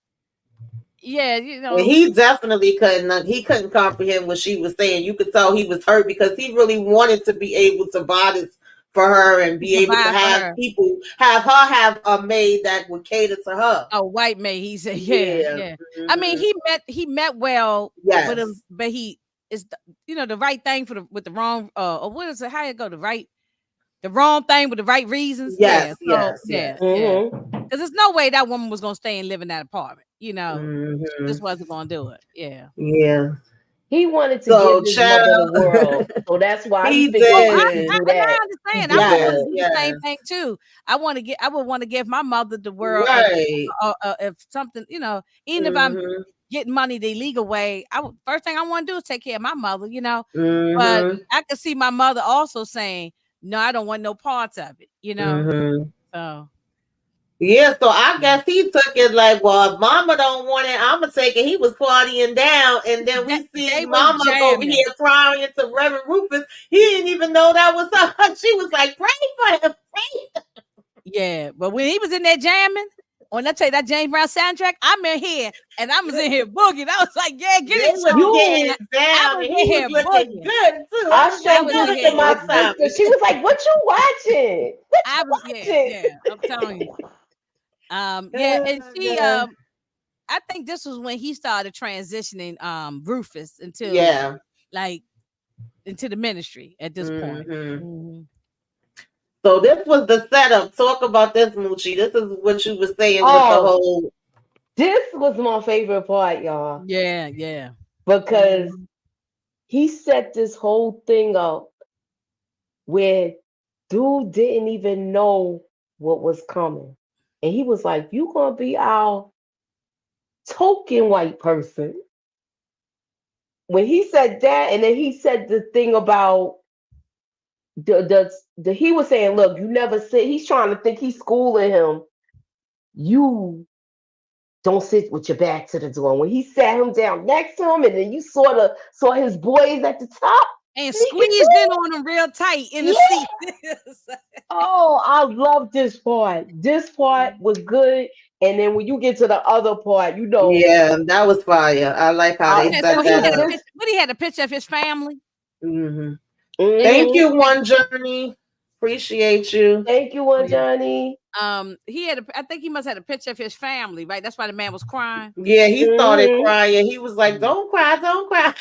yeah, And he definitely couldn't comprehend what she was saying. You could tell he was hurt because he really wanted to be able to buy this for her and to be able to provide for have her. people have a maid that would cater to her. A white maid, he said, yeah, Yeah. yeah. I mean, Hmm. he met well, Yes. but he is the right thing with the wrong or what is it? How you go the wrong thing with the right reasons? Yeah. Yes. So Yes. yeah, Yes. yeah. hmm Because there's no way that woman was gonna stay and live in that apartment. She Hmm. just wasn't gonna do it. Yeah. Yeah. He wanted to give So, his mother the child, world. So that's why he he figured Oh, if he could did. do and I that, he understand. I did would want Yes. to that. do the same Yes. thing too. I would want to give my mother the world Right. if something, even if I'm Hmm. getting money the illegal way, first thing I want to do is take care of my mother. But Hmm. I could see my mother also saying, "No, I don't want no parts of it." Hmm. So Yeah, so I guess he took it like, well, if mama don't want it, I'm gonna take it. He was partying down, and then that we they see was mama over jamming. here crying to Reverend Rufus. He didn't even know that was her. She was like, pray for him. Pray. Yeah, but when he was in there jamming, when I tell you that James Brown soundtrack, I'm in here and I was in here boogieing. I was like, "Yeah, get They it, was Sean." getting You, it I down, was and in he was here looking boogieing. good too. I I was I like, showed was yo, in this look to here at my this boogieing. sister. Tommy. She was like, "What you watching? What I you was, yeah, watching?" yeah. I'm telling you. Yeah, and she Yeah. I think this was when he started transitioning Rufus Yeah. like into the ministry at this point. Hmm. Mhm. So this was the setup. Talk about this, Moochie. This is what you were saying with the Oh, whole. this was my favorite part, y'all, Yeah, yeah. because Mhm. he set this whole thing up where dude didn't even know what was coming, and he was like, "You gonna be our token white person?" When he said that, and then he said the thing about the he was saying, "Look, you never sit." He's trying to think he's schooling him. You don't sit with your back to the door. When he sat him down next to him, and then you sort of saw his boys at the top. and Sneaky squeezed in on him real tight in the Yeah. seat. Oh, I love this part. This part was good. And then when you get to the other part, Yeah, that was fire. I like how they Yeah, set so he that this had a up. this picture. But he had a picture of his family, Hmm and he Thank hmm you, One Journey. Appreciate you. Thank you, one Johnny. he had. I think he must have had a picture of his family, right? That's why the man was crying. Yeah, he started hmm crying. He was like, "Don't cry, don't cry."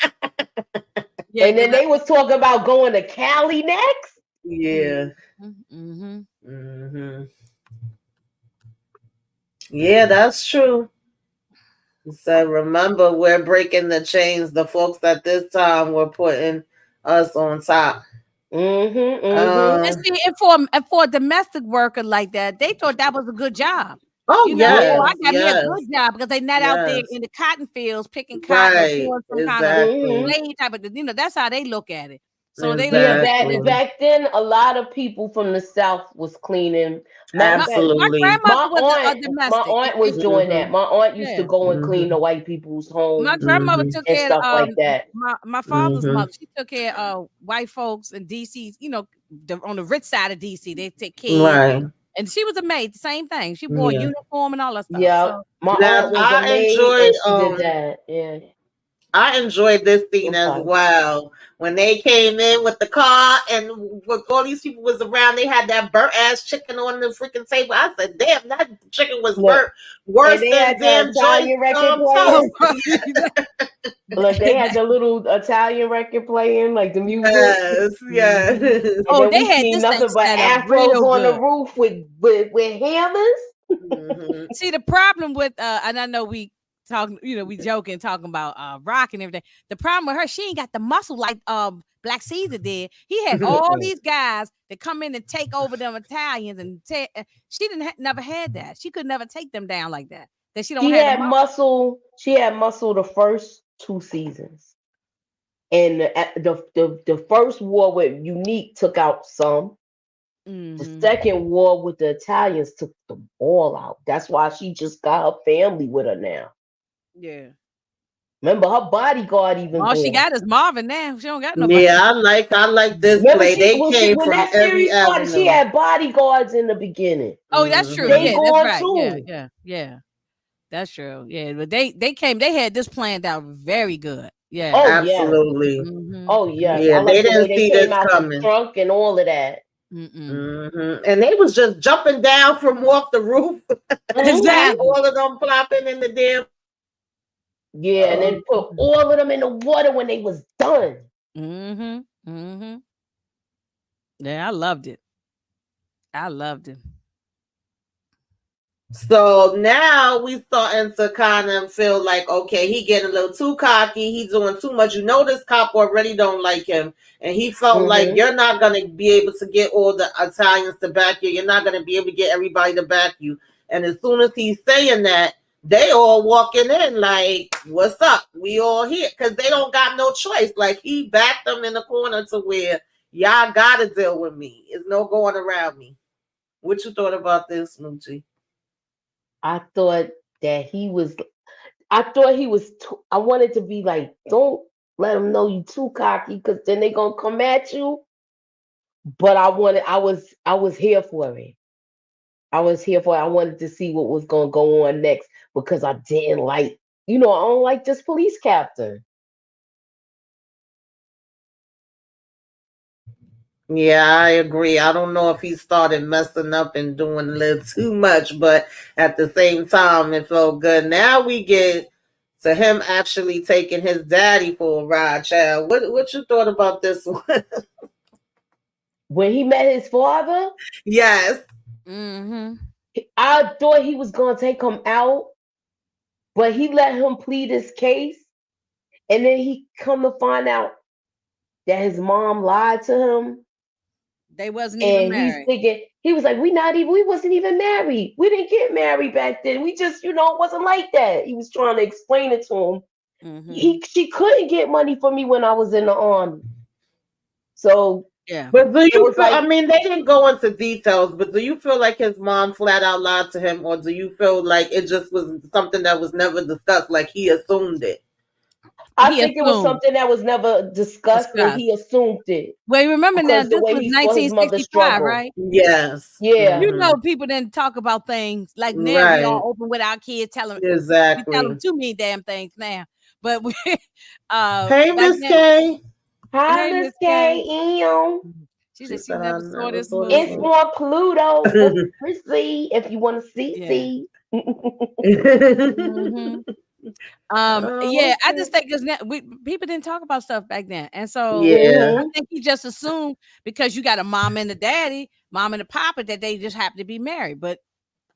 Yeah, And then because they was talking about going to Cali next. Yeah. mm-hmm. hmm Yeah, that's true. He said, "Remember, we're breaking the chains. The folks at this time were putting us on top." Mm-hmm. And Uh, see, and for a domestic worker like that, they thought that was a good job. oh You know, oh, Yeah. I yes, got me a yes, good job because they not out there yes. in the cotton fields picking cotton or Right. doing some kind of hmm Exactly. slave type of. That's how they look at it. So they look Yeah, at it back as Exactly. back then, a lot of people from the South was cleaning. Matter of fact, my Absolutely. grandmother was a my domestic. aunt was doing that. hmm My aunt used to Yeah. go and clean hmm the white people's My homes grandmother hmm took and care of stuff like that. my father's hmm mother. She took care of white folks in DC. On the rich side of DC, they take kids, Right. and she was a maid. Same thing. She wore a Yeah. uniform and all that stuff. Yeah, So my Now aunt was a maid and she did that. Yeah, I enjoyed this scene I'm as sorry. well. When they came in with the car and with all these people was around, they had that burnt ass chicken on the freaking table. I said, damn, that chicken was Look, burnt and worse they than had the damn Joyce Italian record oh, playing. toast. Look, they had the little Italian record playing, like the music. Yes, mhm. yes. And Oh, then they we had see this thing nothing but set up afros real on the good. roof with hammers. hmm See, the problem with and I know we talking, we joking talking about Rock and everything. The problem with her, she ain't got the muscle like Black Caesar did. He had all these guys that come in and take over them Italians, and she didn't never had that. She could never take them down like that. That she don't She have the had muscle. muscle. She had muscle the first 2 seasons, and the first war with Unique took out some. The Hmm. second war with the Italians took them all out. That's why she just got her family with her now. Yeah. Remember, her bodyguard even All she gone. got is Marvin now. She don't got nobody. Yeah, I like this Remember, play. They came when from that every series started, she avenue. had bodyguards in the beginning. Oh, that's true. They hmm Yeah, that's gone right. Yeah, too. yeah, yeah. That's true. Yeah, but they came. They had this planned out very good. Yeah. Oh yes, Absolutely. Mm-hmm. oh yes. I Yeah, they like the way didn't they see came this out the coming. trunk and all of that. Mm-mm. And they was just jumping down from off the roof. hmm Exactly. All of them flopping in the damn. Yeah, and then put Mm-hmm. all of them in the water when they was done. Mm-hmm. Mm-hmm. Yeah, I loved it. I loved it. So now we starting to kind of feel like, okay, he getting a little too cocky. He's doing too much. You know, this cop already don't like him. And he felt like hmm you're not going to be able to get all the Italians to back you. You're not going to be able to get everybody to back you. And as soon as he's saying that, they all walking in like, what's up? We all here. Because they don't got no choice. Like, he backed them in the corner to where y'all got to deal with me. There's no going around me. What you thought about this, Moochie? I thought that he was. I thought he was. I wanted to be like, don't let them know you too cocky, because then they gonna come at you. But I wanted. I was here for it. I was here for it. I wanted to see what was gonna go on next because I didn't like. I don't like this police captain. Yeah, I agree. I don't know if he started messing up and doing a little too much, but at the same time, it felt good. Now we get to him actually taking his daddy for a ride, child. What you thought about this one? When he met his father, Yes. Mm-hmm. I thought he was gonna take him out, but he let him plead his case, and then he come to find out that his mom lied to him, They wasn't even and he's married. thinking he was like, we wasn't even married. We didn't get married back then. We just, it wasn't like that. He was trying to explain it to him. Mm-hmm. She couldn't get money for me when I was in the army, so Yeah. But do it you was feel, I like, mean, they didn't go into details, but do you feel like his mom flat out lied to him, or do you feel like it just was something that was never discussed, like he assumed it? I He think it was assumed, something that was never discussed, and discussed. he assumed it Well, remember now, because the this way was he saw his mother 1965, struggle. right? Yes. Yeah. You know, people didn't talk about things like now. We all Right. open with our kids, we tell them Exactly. too many damn things now. But we, Hey, back Miss then, K. Hi, hey, Miss Miss K. K. She She said she said I never saw never this saw this It's movie. one. on Pluto for free if you want to Yeah. see. hmm Oh, Yeah, I okay. just think because people didn't talk about stuff back then, and so Yeah. I Hmm. think he just assumed because you got a mom and a daddy, mom and a papa, that they just happen to be married. But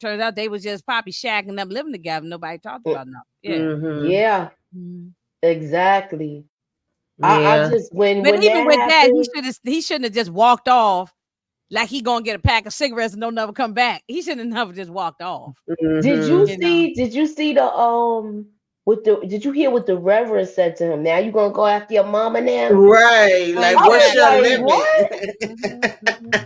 turns out they was just probably shacking up, living together. Nobody talked about nothing. Yeah. Mm-hmm. Yeah, Mhm. exactly. I Yeah. just when But that even with that, happened. he shouldn't have just walked off like he gonna get a pack of cigarettes and don't never come back. He shouldn't have never just walked off. Mm-hmm. You know. Did you see the with the did you hear what the reverend said to him? Now you gonna go after your mama now? Right. Like, I what's was your Exactly. like, limit? what? Mhm.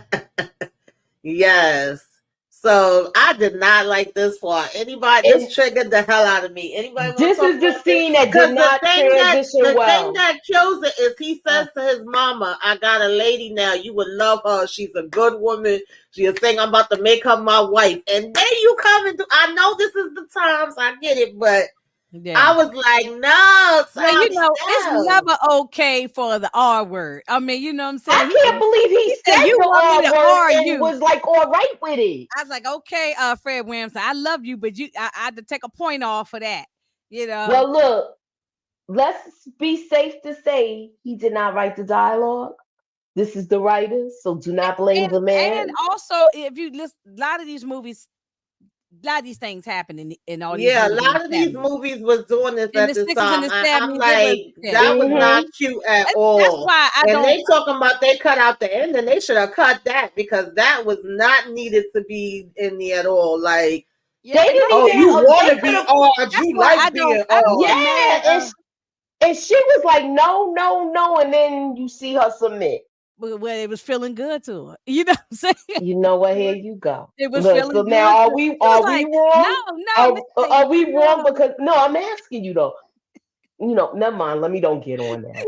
Yes. So I did not like this part. Anybody, And this triggered the hell out of me. Anybody want to this talk is the about this? scene that did Because the not thing that transition the thing well. that kills it is he Uh, says to his mama, "I got a lady now. You would love her. She's a good woman. She'll think I'm about to make her my wife." And then you come and do. I know this is the times. I get it, but yeah. I was like, "No, Well, you Tommy, know, it's no." never okay for the R word. I mean, you know what I'm saying? I can't believe he He said, said "You the want me R to word R and you?" was like all right with it. I was like, "Okay, Fred Williamson, I love you, but I had to take a point off for that." You know. Well, look, let's be safe to say he did not write the dialogue. This is the writer, so do not blame And the and man. also, if you listen, a lot of these movies, a lot of these things happen in all these Yeah, a movies in lot of the these 70s. movies was doing this In at the this 60s and time. the I'm 70s, it was, like, yeah. that was not Hmm. cute at That's all. why I And don't. they talking about they cut out the end, and they should have cut that because that was not needed to be in there at all. Like, Yeah, They and didn't oh, even. you want They to could be have. odd, that's you why like being I don't odd. get mad. Yeah, and she was like, no, no, no, and then you see her submit. When it was feeling good to her. You know what I'm saying? You know what? Here you go. It was Look, so feeling now good to her. She was are we like, "No, wrong? no, man, Are we wrong? no." Because no, I'm asking you though. Never mind. Let me don't get on that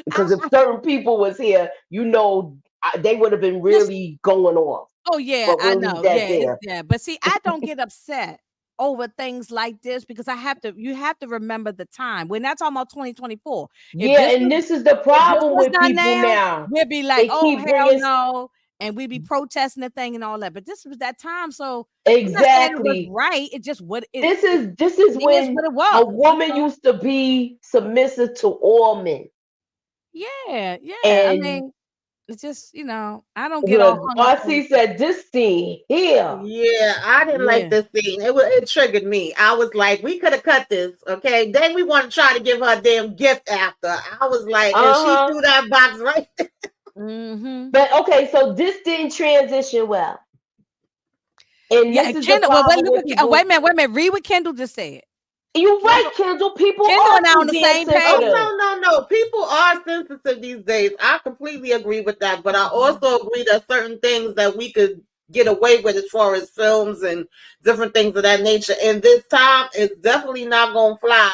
because if I certain people was here, they would have been just really going off. Oh, yeah, But I we'll leave know. that Yeah, it's there. yeah, but see, I don't get upset over things like this because you have to remember the time. We're not talking about 2024. If Yeah, this and was this is the if this problem was with done people now, now. we'd be like, They "Oh, keep hell bringing no," and we'd be protesting the thing and all that. But this was that time, so I'm not saying it was exactly. right. It just what This is it is when what it a was, you woman know? used to be submissive to all men. Yeah, yeah. I And mean, it's just, I don't get all look, hung up on RC said this scene here. Yeah, I didn't like yeah. this scene. It triggered me. I was like, we could have cut this, okay? Then we want to try to give her a damn gift after. I was like, and she Uh-huh. threw that box right there. Mhm. But okay, so this didn't transition well. And Yeah, this is the Kendall, well, problem look with what wait a people. minute, wait a minute. Read what Kendall just said. You're right, Kendall Kendall. People Kendall are and I on too the damn same page. sensitive. Oh, no. People are sensitive these days. I completely agree with that. But I Mhm. also agree that certain things that we could get away with as far as films and different things of that nature. And this time, it's definitely not going to fly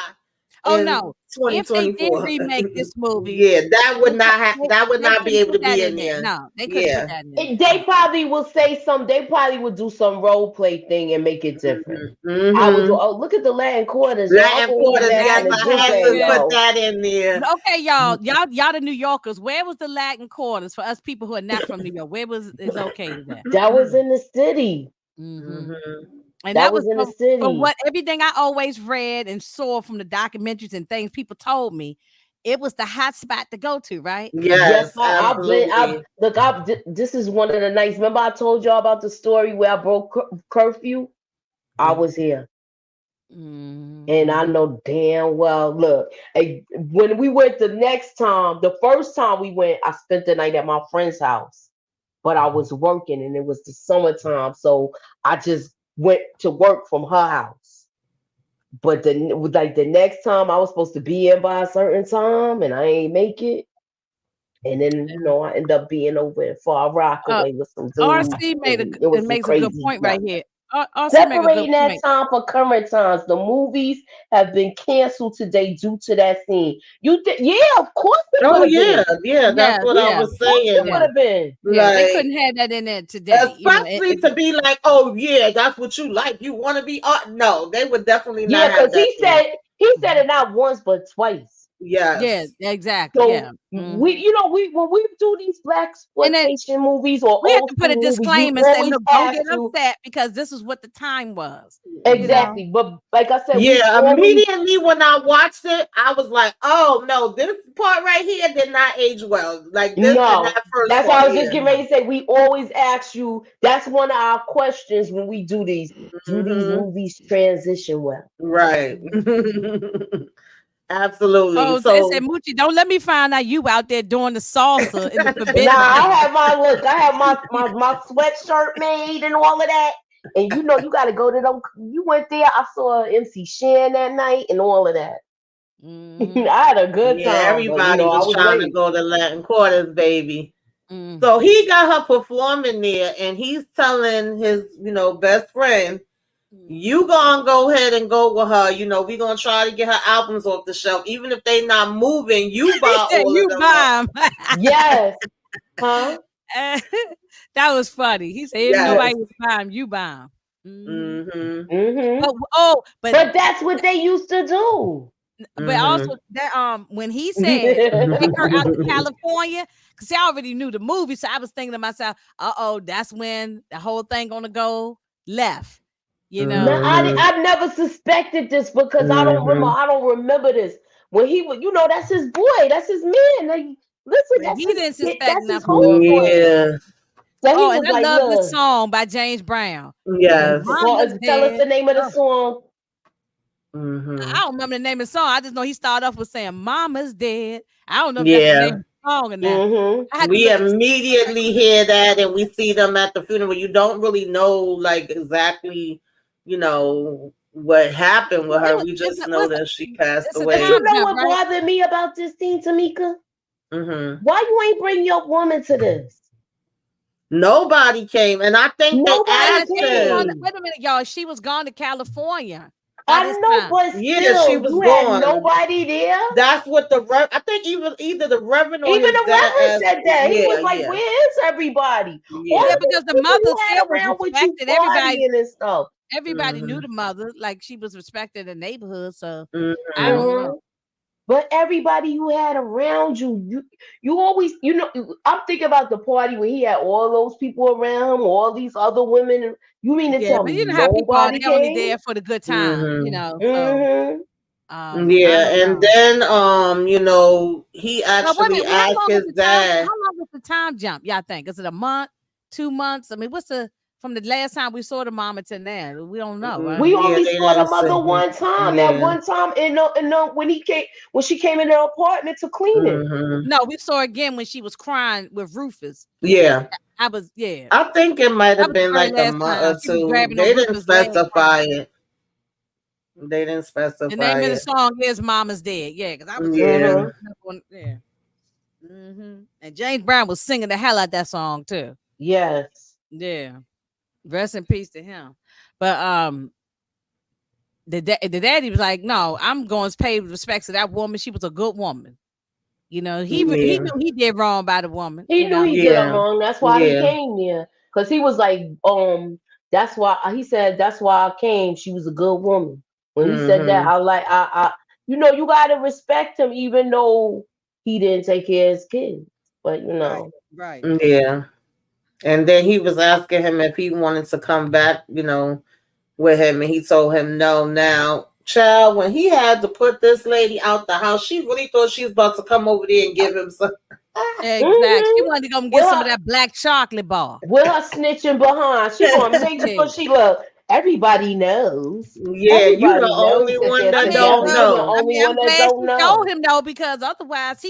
Oh in no. If they did 2024. remake this movie, Yeah, that would not that would they not be couldn't able put to that be in in there. there. No, they couldn't put Yeah. that in there. They No. probably will say some. They probably would do some role play thing and make it different. I would do. Mm-hmm. Oh, look at the Latin quarters, y'all. Latin Gonna leave quarters, that yes, on Latin the I jig had quarters, and to yeah. put go. that in there. But okay, y'all the New Yorkers. Where was the Latin quarters for us people who are not from New York? Where was is okay there? That was in the city. Hmm. Mm-hmm. And That that was was in the from city. what everything I always read and saw from the documentaries and things people told me. It was the hot spot to go to, right? Yes, Yes, I've been. I absolutely. look. This is one of the nights. Remember, I told y'all about the story where I broke curfew. I was here. And I Mm-hmm. know damn well. Look, when we went the next time, the first time we went, I spent the night at my friend's house, but I was working and it was the summertime, so I just went to work from her house. But the next time I was supposed to be in by a certain time, and I ain't make it. And then I end up being over in Far Uh, Rockaway with some dudes, RC and it was some makes a good crazy point stuff. right here. Also make a good Separating that point. time for current times. The movies have been canceled today due to that scene. Yeah, of course it would Oh have been. yeah, Of yeah. That's Yeah, what I yeah, was course it saying. would yeah, have been. yeah. They Like, couldn't have that in there today. especially to be like, oh yeah, that's what you like. You want to be art? No, they would definitely not Yeah, have because that in. he said it not once but twice. Yeah, Yes. exactly. So Yeah. we, you know, we when we do these black And then exploitation movies or we have old to put a school movies, we disclaimer and say, always look, don't have get to upset because this is what the time was. You Mhm. know. exactly. But like I said, we Yeah, always immediately when I watched it, I was like, "Oh no, this part right here did not age well." Like this and no. that first That's why part, I was just yeah. getting ready to say. We always ask you. That's one of our questions when we do these. Do these Hmm. movies transition well? Right. Mhm. Absolutely. Oh, they So said, Moochie, don't let me find out you out there doing the salsa in the Nah, forbidden I place. have my look. I have my sweatshirt made and all of that. And you know, you got to go to them. You went there. I saw MC Shan that night and all of that. Hmm. I had a good yeah, time, but you everybody know, I was was trying to late. go to Latin Quarters, baby. Mm. So he got her performing there, and he's telling his, best friend, Mhm. "You gonna go ahead and go with her. We gonna try to get her albums off the shelf, even if they not moving. You He buy said, all of you them up." buy 'em. Yes, huh? That was funny. He said, if Yes. nobody was buying 'em, you buy 'em. Mhm. Mhm. Hmm. But But that's what they used to do. also Mhm. that when he said take her out to California, because I already knew the movie, so I was thinking to myself, that's when the whole thing gonna go left, you No, know. Mhm. I never suspected this because Mhm. I don't remember this when he was. You know, that's his boy. That's his man. Like, listen, But he didn't suspect that's his nothing. homeboy. Yeah. So he Oh, and was I like, love this look, song by James Brown. Yes. Mama's tell us dead. the name of the Oh, song. I Mhm. don't remember the name of the song. I just know he started off with saying "Mama's dead." I don't know if that's the name Yeah. of the song or not. Hmm. I had to We look and see. immediately hear that, and we see them at the funeral. You don't really know, like, exactly, what happened with Well, it her. was We it's just a, know what's that she passed it's a And you away. time know jump, what right? bothered me about this scene, Tamika? Mhm. Why you ain't bring your woman to this? Nobody came, and I think they Well, Nobody then asked she was going. him. came. Wait a minute, y'all. She was gone to California by I this know, time. but Yeah, she still, was you had gone. nobody there. That's what I think either the Reverend or Even his the dad Reverend asked. said that. He Yeah, was like, yeah, where is everybody? All Yeah, yeah. of because these the people mother you had still was around with you respected. partying and stuff. Everybody knew Mhm. the mother, like she was respected in the neighborhood. So I Mhm. don't know. Hmm. But everybody you had around you, you always, I'm thinking about the party when he had all those people around him, all these other women. You mean to Yeah, tell but me you know how people are. nobody They're only came? there for the good time, Mhm. So Hmm. I Yeah, don't and know. then he But wait a actually minute, how asked long was his the time? How dad. long was the time jump? Y'all think? Is it a month, 2 months? I mean, what's the from the last time we saw the mama to now? We don't know, right? We Yeah, only they saw the didn't mother say. one time. That Yeah. one time when she came in the apartment to clean it. Mhm. No, we saw again when she was crying with Rufus. Yeah. I was yeah. I think it might That have was the been very like a last month time or she was two. grabbing on They didn't Rufus' leg specify crying. it. They didn't The specify name of the it. song is "Mama's Dead." Yeah, because I was just Yeah. Hmm. looking up on yeah. And James Brown was singing the hell out that song too. Yes. Yeah, rest in peace to him. But the daddy was like, "No, I'm going to pay respects to that woman. She was a good woman. He Yeah. knew he did wrong by the woman. He knew he did Yeah. wrong. That's why he Yeah. came there. Cause he was like, that's why he said that's why I came. She was a good woman. When he said that, Mhm. I like you gotta respect him even though he didn't take care of his kids. But Right, right. Yeah. And then he was asking him if he wanted to come back, with him, and he told him no. Now, child, when he had to put this lady out the house, she really thought she was about to come over there and give him some. Exactly. She hmm wanted to go and get with some her of that black chocolate bar. with her snitching behind, she gonna make Yeah. sure she look. Everybody knows. Yeah, you the Everybody knows only that one they're that together. don't You're the know. only one I'm that glad don't she told know. him though, because otherwise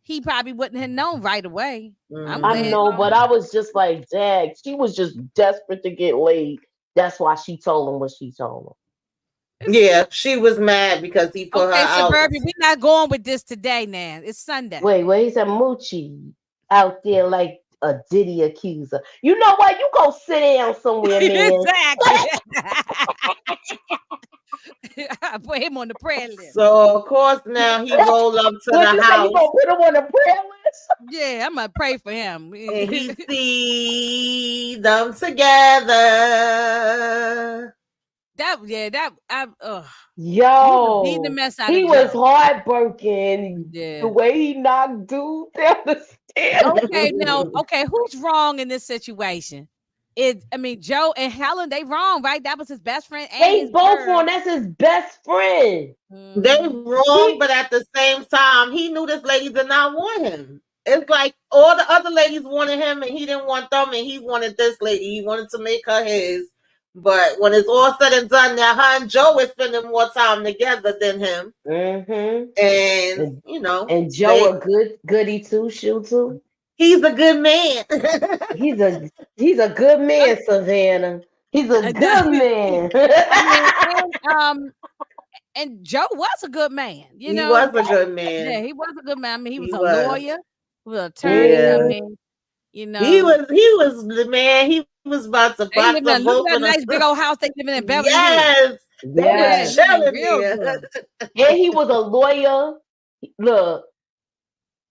he probably wouldn't have known right away. I'm I glad. Hmm. know, but I was just like, Dag, she was just desperate to get laid. That's why she told him what she told him. Yeah, she was mad because he put her Okay, out. Suburbia, we're not going with this today now. It's Sunday. Wait, he's a moochie out there like a Diddy accuser. You know what? You go sit down somewhere, man. Exactly. I put him on the prayer list. So of course now he roll up to What the you say? You house gonna put him on the prayer list? Yeah, I'm gonna pray for him. and he see them together. Beating the Yo, mess out he of was Joe. heartbroken. The Yeah. way he knocked dude down the stairs. Okay, who's wrong in this situation? Joe and Helen, they wrong, right? That was his best friend and They his both girl. on. That's his best friend. They Mhm. wrong, He, but at the same time, he knew this lady did not want him. It's like all the other ladies wanted him, and he didn't want them, and he wanted this lady. He wanted to make her his. But when it's all said and done, now her and Joe is spending more time together than him, mm-hmm. and And Joe a goody two shoe too. he's a good man. He's a good man, Savannah. He's a good man. I mean, and Joe was a good man, He was a good Yeah, man. he was a good man. I mean, he was He a was. lawyer, he was an attorney. Yeah. You He know, was the man. He was about to they box live up in look both at of that them. nice big old house they living in Beverly Hills. Yes, they Yeah, was Yes. living chilling real there. good. And he was a lawyer. Look,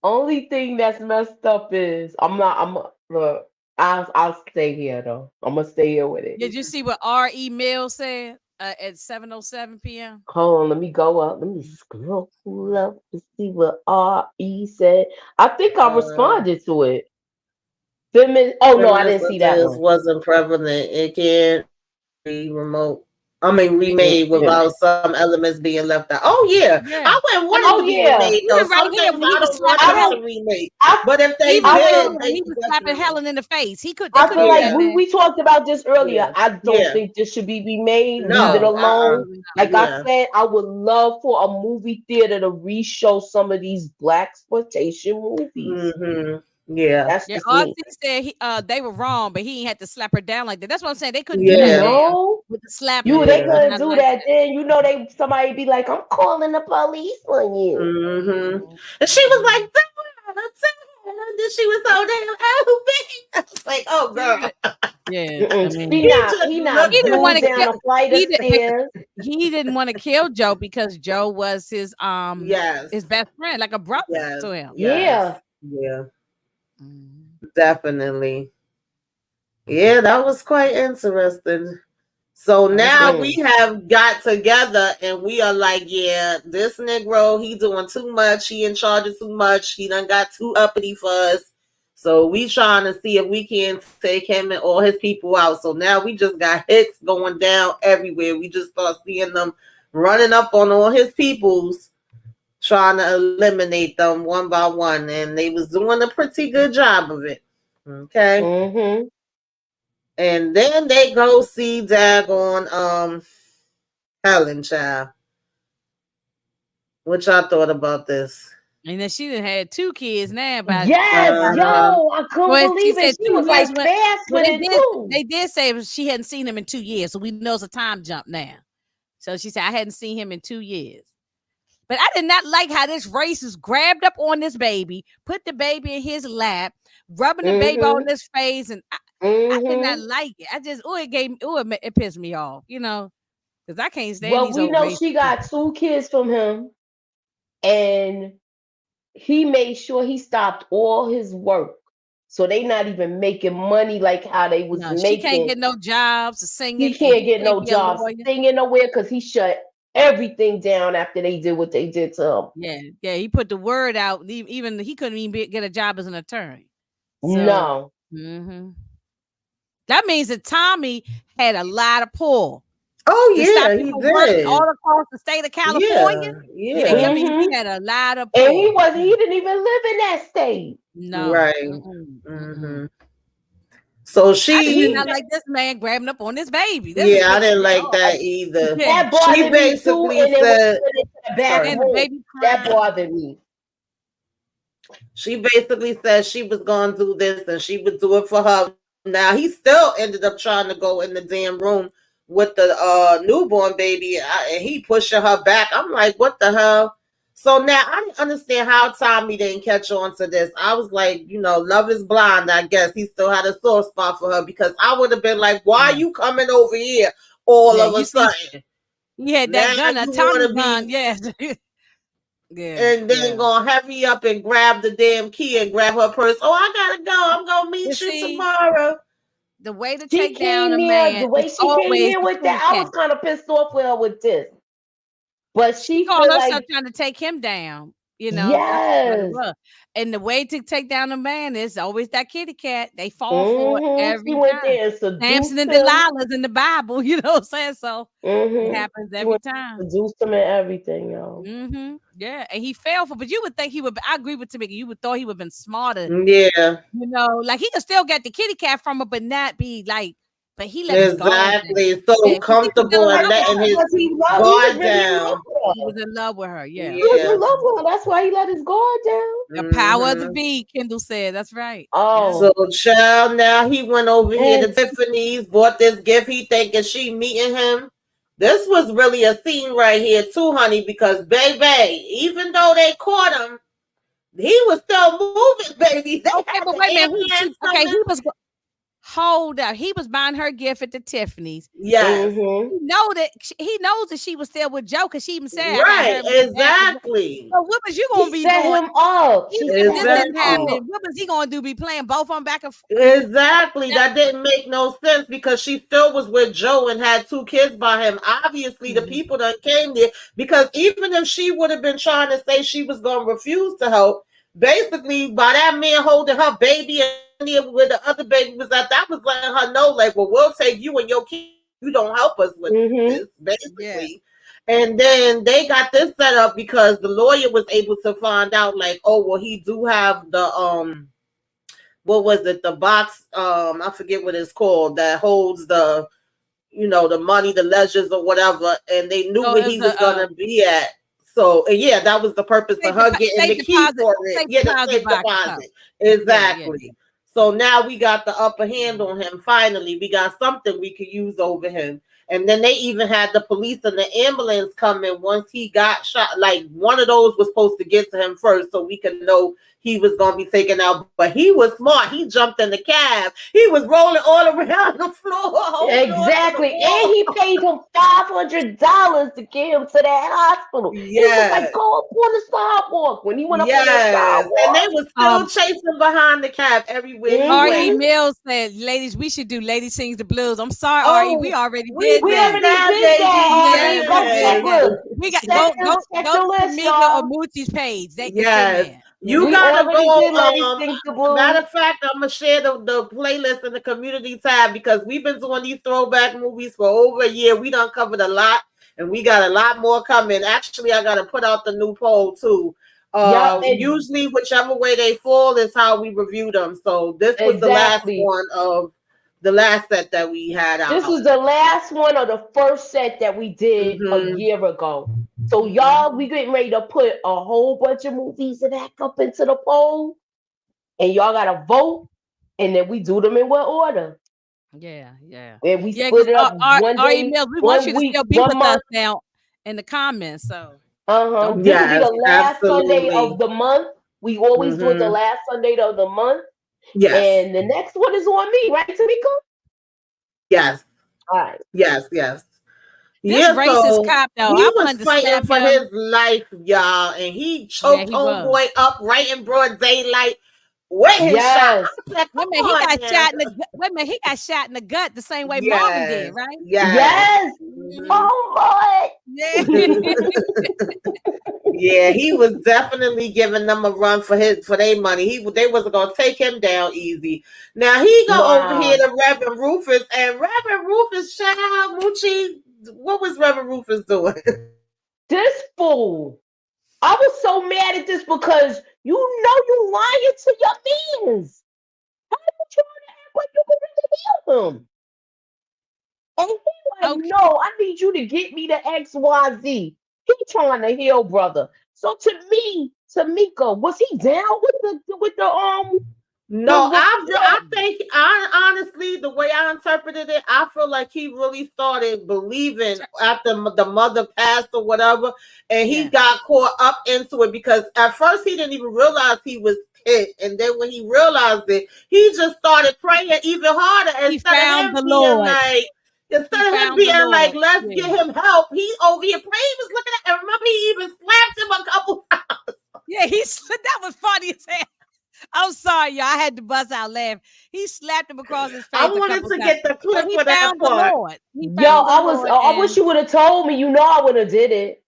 only thing that's messed up is look, I'll stay here though. I'm gonna stay here with it. Did you see what R.E. Mills said at 7:07 p.m.? Hold on, let me go up. Let me scroll up to see what RE said. I think I Uh, responded to it. Oh no, I Feminist didn't see that ideas one. wasn't prevalent. It can't be Yeah, remade Yeah. without some elements being left out. Oh yeah, yeah. I wouldn't I want it mean, Oh to be yeah. remade though. even right Some here things when he I was don't want I slapping them don't to Helen, remake, I but if they even I here feel did, when they he could was slapping definitely. Helen in the face, they I could feel have put like that Yeah, in there. we talked about this earlier. yeah, I don't yeah. think this should be remade. Leave it No, alone. Absolutely not. Like I yeah. said, I would love for a movie theater to re-show some of these black exploitation movies. Mm-hmm. Yeah, That's Yeah, just me. RC said they were wrong, but he ain't had to slap her down like that. That's what I'm saying. They couldn't do that yeah, now No. with the slapping You and they yeah. couldn't nothing do like that then. Somebody be like, I'm calling the police on you. Mm-hmm. that. And she was like, and then she was so damn I was like, oh girl. Yeah, I Mm-mm. mean, Just He he knocked looked didn't at want dude to down kill. a flight of He did, but stairs. he didn't want to kill Joe because Joe was yes, his best friend, like a brother yes, to him. yes, Yeah. yeah, Mhm. definitely. Yeah, that was quite interesting. So That was now good. we Mm. have got together and we are like, yeah, this Negro, he doing too much. He in charge of too much. He done got too uppity for us. So we trying to see if we can take him and all his people out. So now we just got hits going down everywhere. We just start seeing them running up on all his peoples, trying to eliminate them one by one. And they was doing a pretty good job of it. Okay. Mm-hmm. And then they go see daggone Helen child. What y'all thought about this? And then she done had 2 kids now Yes, by then. yo, I couldn't Well, she believe said it. She 2 was years like when fast well with it too. they did say she hadn't seen him in 2 years, so we know it's a time jump now. So she said I hadn't seen him in 2 years. But I did not like how this racist grabbed up on this baby, put the baby in his lap, rubbing the baby on Mm-hmm. his face, and I did not Mm-hmm. like it. I just it pissed me off, because I can't stand Well, these we old know racist she people. got 2 kids from him, and he made sure he stopped all his work. So they not even making money like how they was No, she can't making. get no jobs He singing, and can't he get can't no be a job lawyer. singing nowhere because he shut everything down after they did what they did to him. Yeah, he put the word out. Even he couldn't even get a job as an attorney. So No. mhm. That means that Tommy had a lot of pull Oh to stop yeah, him he from working did. all across the state of California. Yeah, Yeah, I yeah. mean, he Mm-hmm. had a lot of And pull. he didn't even live in that state. No. Right. Mm-mm, mm-mm. Mm-hmm. So I did He not she, like this man grabbing up on this baby. This is yeah, I pissing didn't me like off. that either. Yeah. that She bothered me too. basically And then when said, he went into the back sorry. And the room, baby that crying. bothered me. She basically said she was going to do this and she would do it for her. Now he still ended up trying to go in the damn room with the newborn baby, and he pushing her back. I'm like, what the hell? So now I didn't understand how Tommy didn't catch on to this. I was like, love is blind. I guess he still had a sore spot for her because I would have been like, why are you coming over here all Yeah, of you a see, sudden. he had Now that gun, a you Tommy want to gun. be, Yes. Yeah, and then yeah. gonna heavy up and grab the damn key and grab her purse. Oh, I gotta go. I'm gonna You meet you see, tomorrow. the way to She take down came a here, the man is way she came always here the with kitty that, I cat. was kind of pissed off with her with this. But She she called feel herself like, trying to take him down. That's what it yes. was. And the way to take down a man is always that kitty cat. They fall for it She every went time. there and Samson seduced and him. Delilah's in the Bible, you know what I'm saying? So it happens She every went time. and seduced him and everything, yo. Yeah, and he fell for, but you would think he would. I agree with Tamika. You would thought he would have been smarter, Yeah, like he could still get the kitty cat from her, but not be like. But he let his guard down. exactly. So Yeah, because he was still comfortable in and love with letting her. his Because he was guard really in love down. with He her. was in love with her. Yeah, He was Yeah. in love with her. That's why he let his guard down. the power of the hmm bee. Kendall said, "That's right." Yeah. Oh. So, child, now he went over here to Mm. Tiffany's, bought this gift. He thinking she meeting him. This was really a scene right here, too, honey, because, baby, even though they caught him, he was still moving, baby. They Okay, had but the wait a minute. ambulance Okay, coming. hold up. He was buying her gift at the Tiffany's. Yes. He knows that she was still with Joe because she even said, "I got Right. her back." Exactly. So what was you She gonna be set doing? him up. She Even if set this him didn't Exactly. up. happen, what was he gonna do? Be playing both of them back and forth? Exactly. That didn't make no sense because she still was with Joe and had 2 kids by him. Obviously, the people that came there, because even if she would have been trying to say she was going to refuse to help, basically, by that man holding her baby and where the other baby was at, that was letting her know, like, well, we'll take you and your kids. You don't help us with Mm-hmm. this, basically. And then they got this set up because the lawyer was able to find out, like, oh, well, he do have the what was it, the box, I forget what it's called, that holds the, the money, the ledgers or whatever, and they knew So where it he was was gonna be at. So yeah, that was the purpose of her getting the key for it. safe Yeah, the deposit safe box or something. deposit. Yeah. Exactly. So now we got the upper hand on him. Finally, we got something we could use over him. And then they even had the police and the ambulance come in once he got shot. Like one of those was supposed to get to him first so we could know he was going to be taken out. But he was smart. He jumped in the cab. He was rolling all around the floor, holding on to the Exactly. And wall. he paid him $500 to get him to that hospital. He was like, Yes. go up on the sidewalk. When he went up on that Yes. And they sidewalk. were still chasing behind the cab everywhere he R.E. Mm-hmm. went. Mills said, "Ladies, we should do Lady Sings the Blues." I'm sorry, R.E. We Oh, already we did We that. did already that, did baby. that, Ari. Yeah, we Go check, did Yes. that. look. We got Check check go the to list, Tamika or y'all. Mootie's page. It's in Yes. there. You We gotta already did go. Lady Sings the Matter Blues. of fact, I'm gonna share the playlist in the community tab because we've been doing these throwback movies for over a year. We done covered a lot, and we got a lot more coming. Actually, I gotta put out the new poll too. Yep, Usually, whichever way they fall is how we review them. So this was the last exactly. one of the last set that we had This out. was the last one of the first set that we did a hmm year ago. So y'all, we getting ready to put a whole bunch of movies back up into the poll, and y'all gotta vote, and then we do them in what order. Yeah, yeah. And we Yeah, split because it up one R.E. day, Mills, we want you 1 to week, still be 1 with us month. now in the comments. So don't This will forget. be Yes, the last Sunday of absolutely. the month. We always do it the hmm last Sunday of the month. Yes, And the next one is on me, right, Tamika? yes, All right. yes. This Yeah, racist so cop, though, he I was wanted to fighting slap for him. his life, y'all, and he Yeah, choked he was. homeboy up right in broad daylight with his shot. Yes. I said, Wait "Come a minute, he on got now." shot in the wait a minute, he got shot in the gut the same way Marvin did, Yes, right? yes. Yes. Mhm. Oh, Yeah. Yeah, he was definitely giving them a run for their money. They wasn't gonna take him down easy. Now he go over here wow. to Reverend Rufus, and Reverend Rufus, child Moochie, what was Reverend Rufus doing? This fool. I was so mad at this because you know you lying to your mans. How you trying to act like you can really heal him? And he like, Okay. no, I need you to get me the XYZ. He trying to heal, brother. So to me, Tamika, was he down with the No, what was I that? think I honestly, the way I interpreted it, I feel like he really started believing after the mother passed or whatever, and he Yeah. got caught up into it because at first he didn't even realize he was hit, and then when he realized it, he just started praying even harder He instead of found him the being Lord. like, Instead of him found the being like, Lord. let's Yeah. get him help, he over here praying. He was looking at, and remember, he even slapped him a couple times. Yeah, that was funny as hell. I'm sorry, y'all. I had to bust out laughing. He slapped him across his I face a wanted couple to times. get the But clip he for that found the part. Lord. He Yo, found the Lord. I wish you would have told me. You know, I would have did it.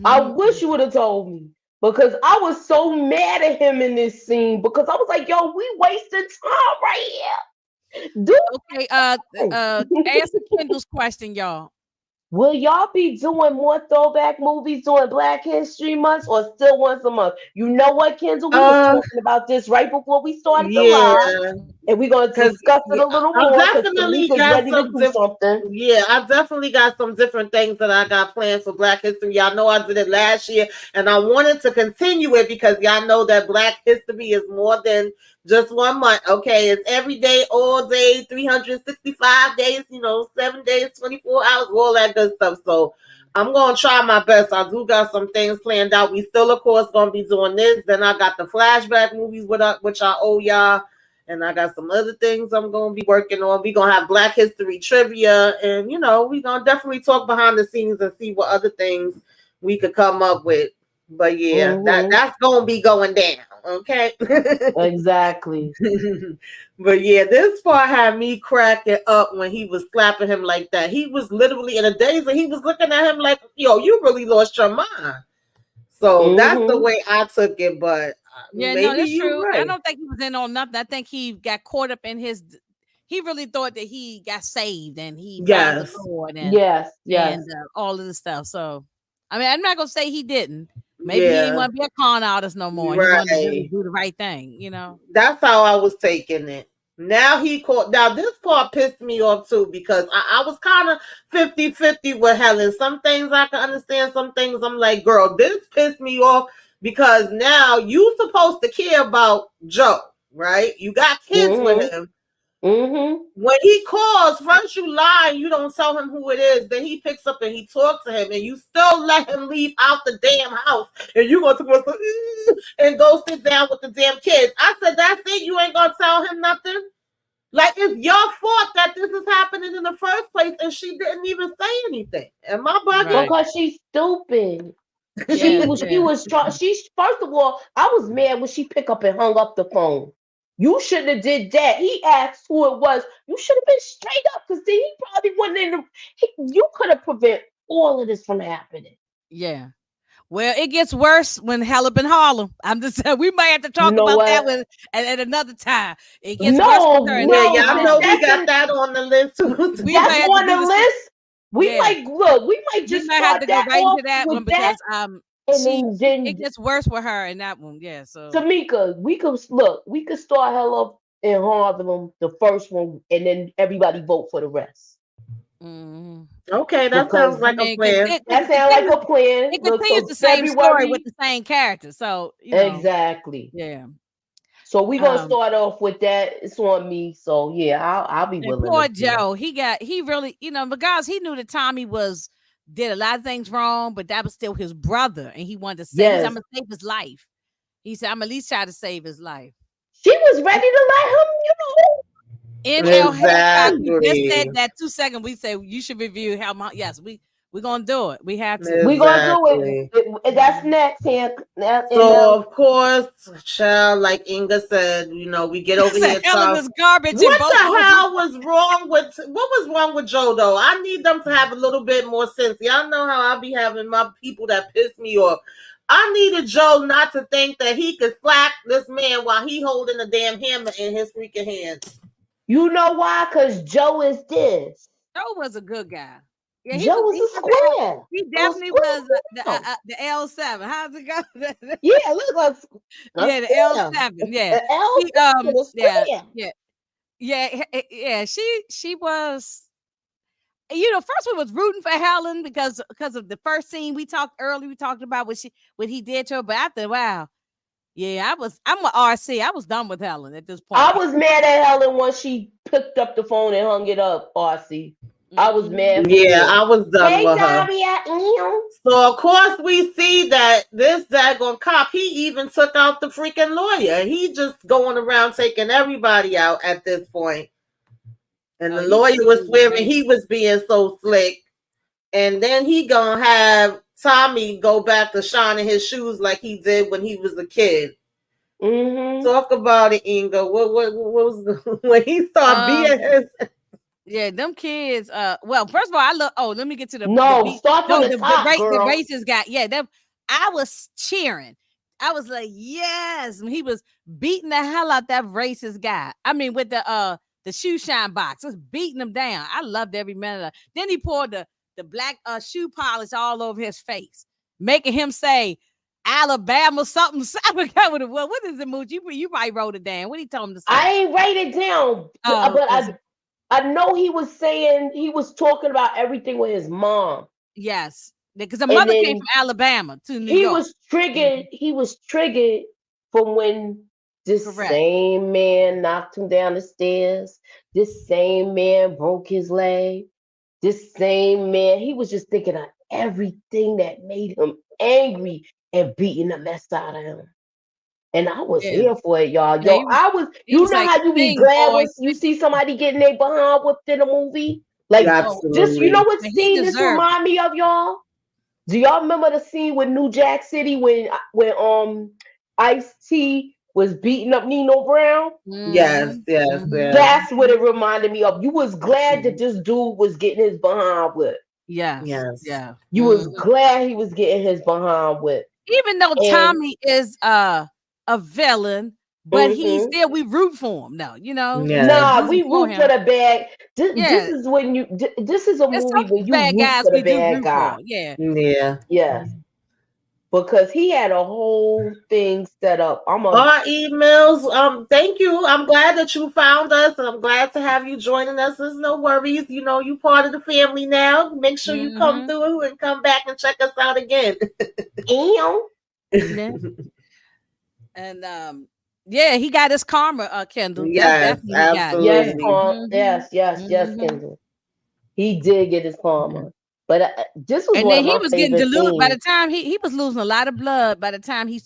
I wish you would have told me because I was so mad at him in this scene because I was like, yo, we wasting time right here. Dude, Okay, answer Kendall's question, y'all. will y'all be doing more throwback movies during Black History Month or still once a month? You know what, Kendall? We was talking about this right before we started the live, Yeah, and we're going to because discuss it a little I'm more because definitely Tamika's got ready to some do different. something. Yeah, I definitely got some different things that I got planned for Black History. Y'all know I did it last year, and I wanted to continue it because y'all know that Black History is more than just 1 month. Okay, it's every day, all day, 365 days. 7 days, 24 hours, all that good stuff. So I'm gonna try my best. I do got some things planned out. We still, of course, gonna be doing this. Then I got the flashback movies which I owe y'all. And I got some other things I'm going to be working on. We're going to have Black History trivia. And, we're going to definitely talk behind the scenes and see what other things we could come up with. But, yeah, that's going to be going down. Okay? Exactly. But, yeah, this part had me cracking up when he was slapping him like that. He was literally in a daze and he was looking at him like, yo, you really lost your mind. So that's the way I took it. But yeah, maybe no, that's you're true. right. I don't think he was in on nothing. I think he got caught up in he really thought that he got saved and he found the Lord and and all of the stuff. So, I mean, I'm not gonna say he didn't. Maybe he didn't want to be a con artist no more. He wanted to really do the right thing, That's how I was taking it. Now this part pissed me off too because I was kind of 50-50 with Helen. Some things I can understand, some things I'm like, girl, this pissed me off because now you supposed to care about Joe, right? You got kids with him. When he calls, first you lie and you don't tell him who it is. Then he picks up and he talks to him, and you still let him leave out the damn house. And you want to and go sit down with the damn kids. I said, that's it. You ain't gonna tell him nothing. Like it's your fault that this is happening in the first place, and she didn't even say anything. Am I bugging? Because she's stupid. She was trying. She's first of all, I was mad when she picked up and hung up the phone. You shouldn't have did that. He asked who it was. You should have been straight up because then he probably wouldn't in the. You could have prevented all of this from happening. Yeah. Well, it gets worse when hell up in Harlem. I'm just saying we might have to talk about that one at another time. It gets worse with her. Y'all know we got that on the list too. That's on the list. We might just have to go right into that one because then it gets worse with her in that one. Yeah. So Tamika, we could start Hell Up in Harlem, the first one, and then everybody vote for the rest. Okay, that sounds like a plan. That sounds like a plan. It continues the same story with the same characters. So exactly. Yeah. So we're gonna start off with that. It's on me. So yeah, I'll be willing. Poor Joe, he really, because he knew that Tommy did a lot of things wrong, but that was still his brother, and he wanted to save. I'm gonna save his life. He said, "I'm at least try to save his life." She was ready to let him, Inhale, exactly. We just said that 2 seconds. We said you should review how much. Yes, we're gonna do it. We have to. Exactly. We're gonna do it. That's next here. So of course, child, like Inga said, we get over here. Helen is garbage. What the hell was wrong with Joe though? I need them to have a little bit more sense. Y'all know how I be having my people that piss me off. I needed Joe not to think that he could slap this man while he holding a damn hammer in his freaking hands. You know why? Because Joe is this. Joe was a good guy. Yeah, Joe was a square. He definitely was the L7. How's it go? Yeah, look like the L7. Yeah, the L7 yeah. She was. First we was rooting for Helen because of the first scene we talked about what he did to her. But after I'm with RC. I was done with Helen at this point. I was mad at Helen once she picked up the phone and hung it up, RC. I was mad. I was done with her. So of course we see that this daggone cop, he even took out the freaking lawyer. He just going around taking everybody out at this point. And Oh, the he lawyer treated was him like swearing man. he was being so slick. And then he gonna have Tommy go back to shining his shoes like he did when he was a kid. Mm-hmm. Talk about it, Inga. What was when he started Um, being his? yeah, them kids. Well, first of all, I look. Oh, let me get to the No, beat. start from No, the top, the girl. racist guy. Yeah, that I was cheering. I was like, yes. When he was beating the hell out that racist guy. I mean, with the shoe shine box, just beating him down. I loved every minute of it. Then he poured the black shoe polish all over his face, making him say Alabama something. I forgot what it was. What is it, Mooch? You probably wrote it down. What he told him to say? I ain't write it down, Oh, but I know he was saying he was talking about everything with his mom. yes, because the And mother came then from Alabama to New he York. was triggered. He was triggered from when this Correct. same man knocked him down the stairs. This same man broke his leg. This same man, he was just thinking of everything that made him angry and beating the mess out of him. And I was Yeah. here for it, y'all. Yeah, Yo, I was, he you was know like, how you be sing, glad when boys. you see somebody getting their behind whipped in a movie? Like, Oh, just, you know Absolutely. what and he scene this deserved it. remind me of, y'all? Do y'all remember the scene with New Jack City when Ice-T was beating up Nino Brown? Yes, Mhm, yes, mhm. yes, That's what it reminded me of. You was glad that this dude was getting his behind whipped. Yes, yes. yeah. You was Mhm. glad he was getting his behind whipped. Even though And Tommy is a villain, but he's mhm. still we root for him. No, we Yes. Nah, rooting we for root for him. the bad. This Yeah, is when you. This is a there's movie some where you bad root guys for the we do bad root guy. for. Yeah. Yeah. Yes, because he had a whole thing set up. Our emails. Thank you. I'm glad that you found us, and I'm glad to have you joining us. There's no worries. You know, you part of the family now. Make sure you come Hmm. through and come back and check us out again. Ew. Yeah. And yeah, he got his karma, Kendall. That's Yes, definitely he got it. Yes, Yeah. absolutely. Hmm. yes, Hmm. Kendall. He did get his karma, but this was And one then of he my was getting favorite diluted by the scenes. time he was losing a lot of blood by the time he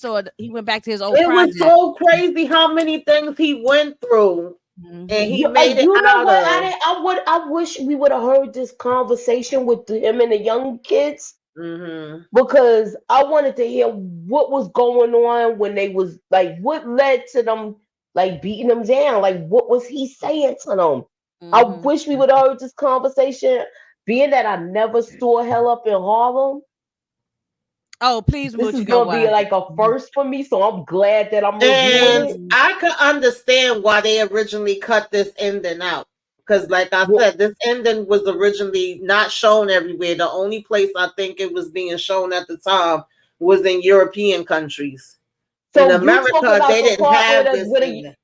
went back to his old It was project. so crazy how many things he went through, and he made it You know out what? of. I wish we would have heard this conversation with him and the young kids Mm-hmm. because I wanted to hear what was going on when they was like, what led to them like beating them down, like what was he saying to them? I Hmm. wish we would have heard this conversation. Being that I never saw Hell Up in Harlem, Oh, please, this Mooch, is you go gonna be watch like it. a first for me, so I'm glad that I'm reviewing And it. Mhm. I could understand why they originally cut this ending out. Because, like I Well, said, this ending was originally not shown everywhere. The only place I think it was being shown at the time was in European countries. In so you talking America, about they the didn't part have this where ending.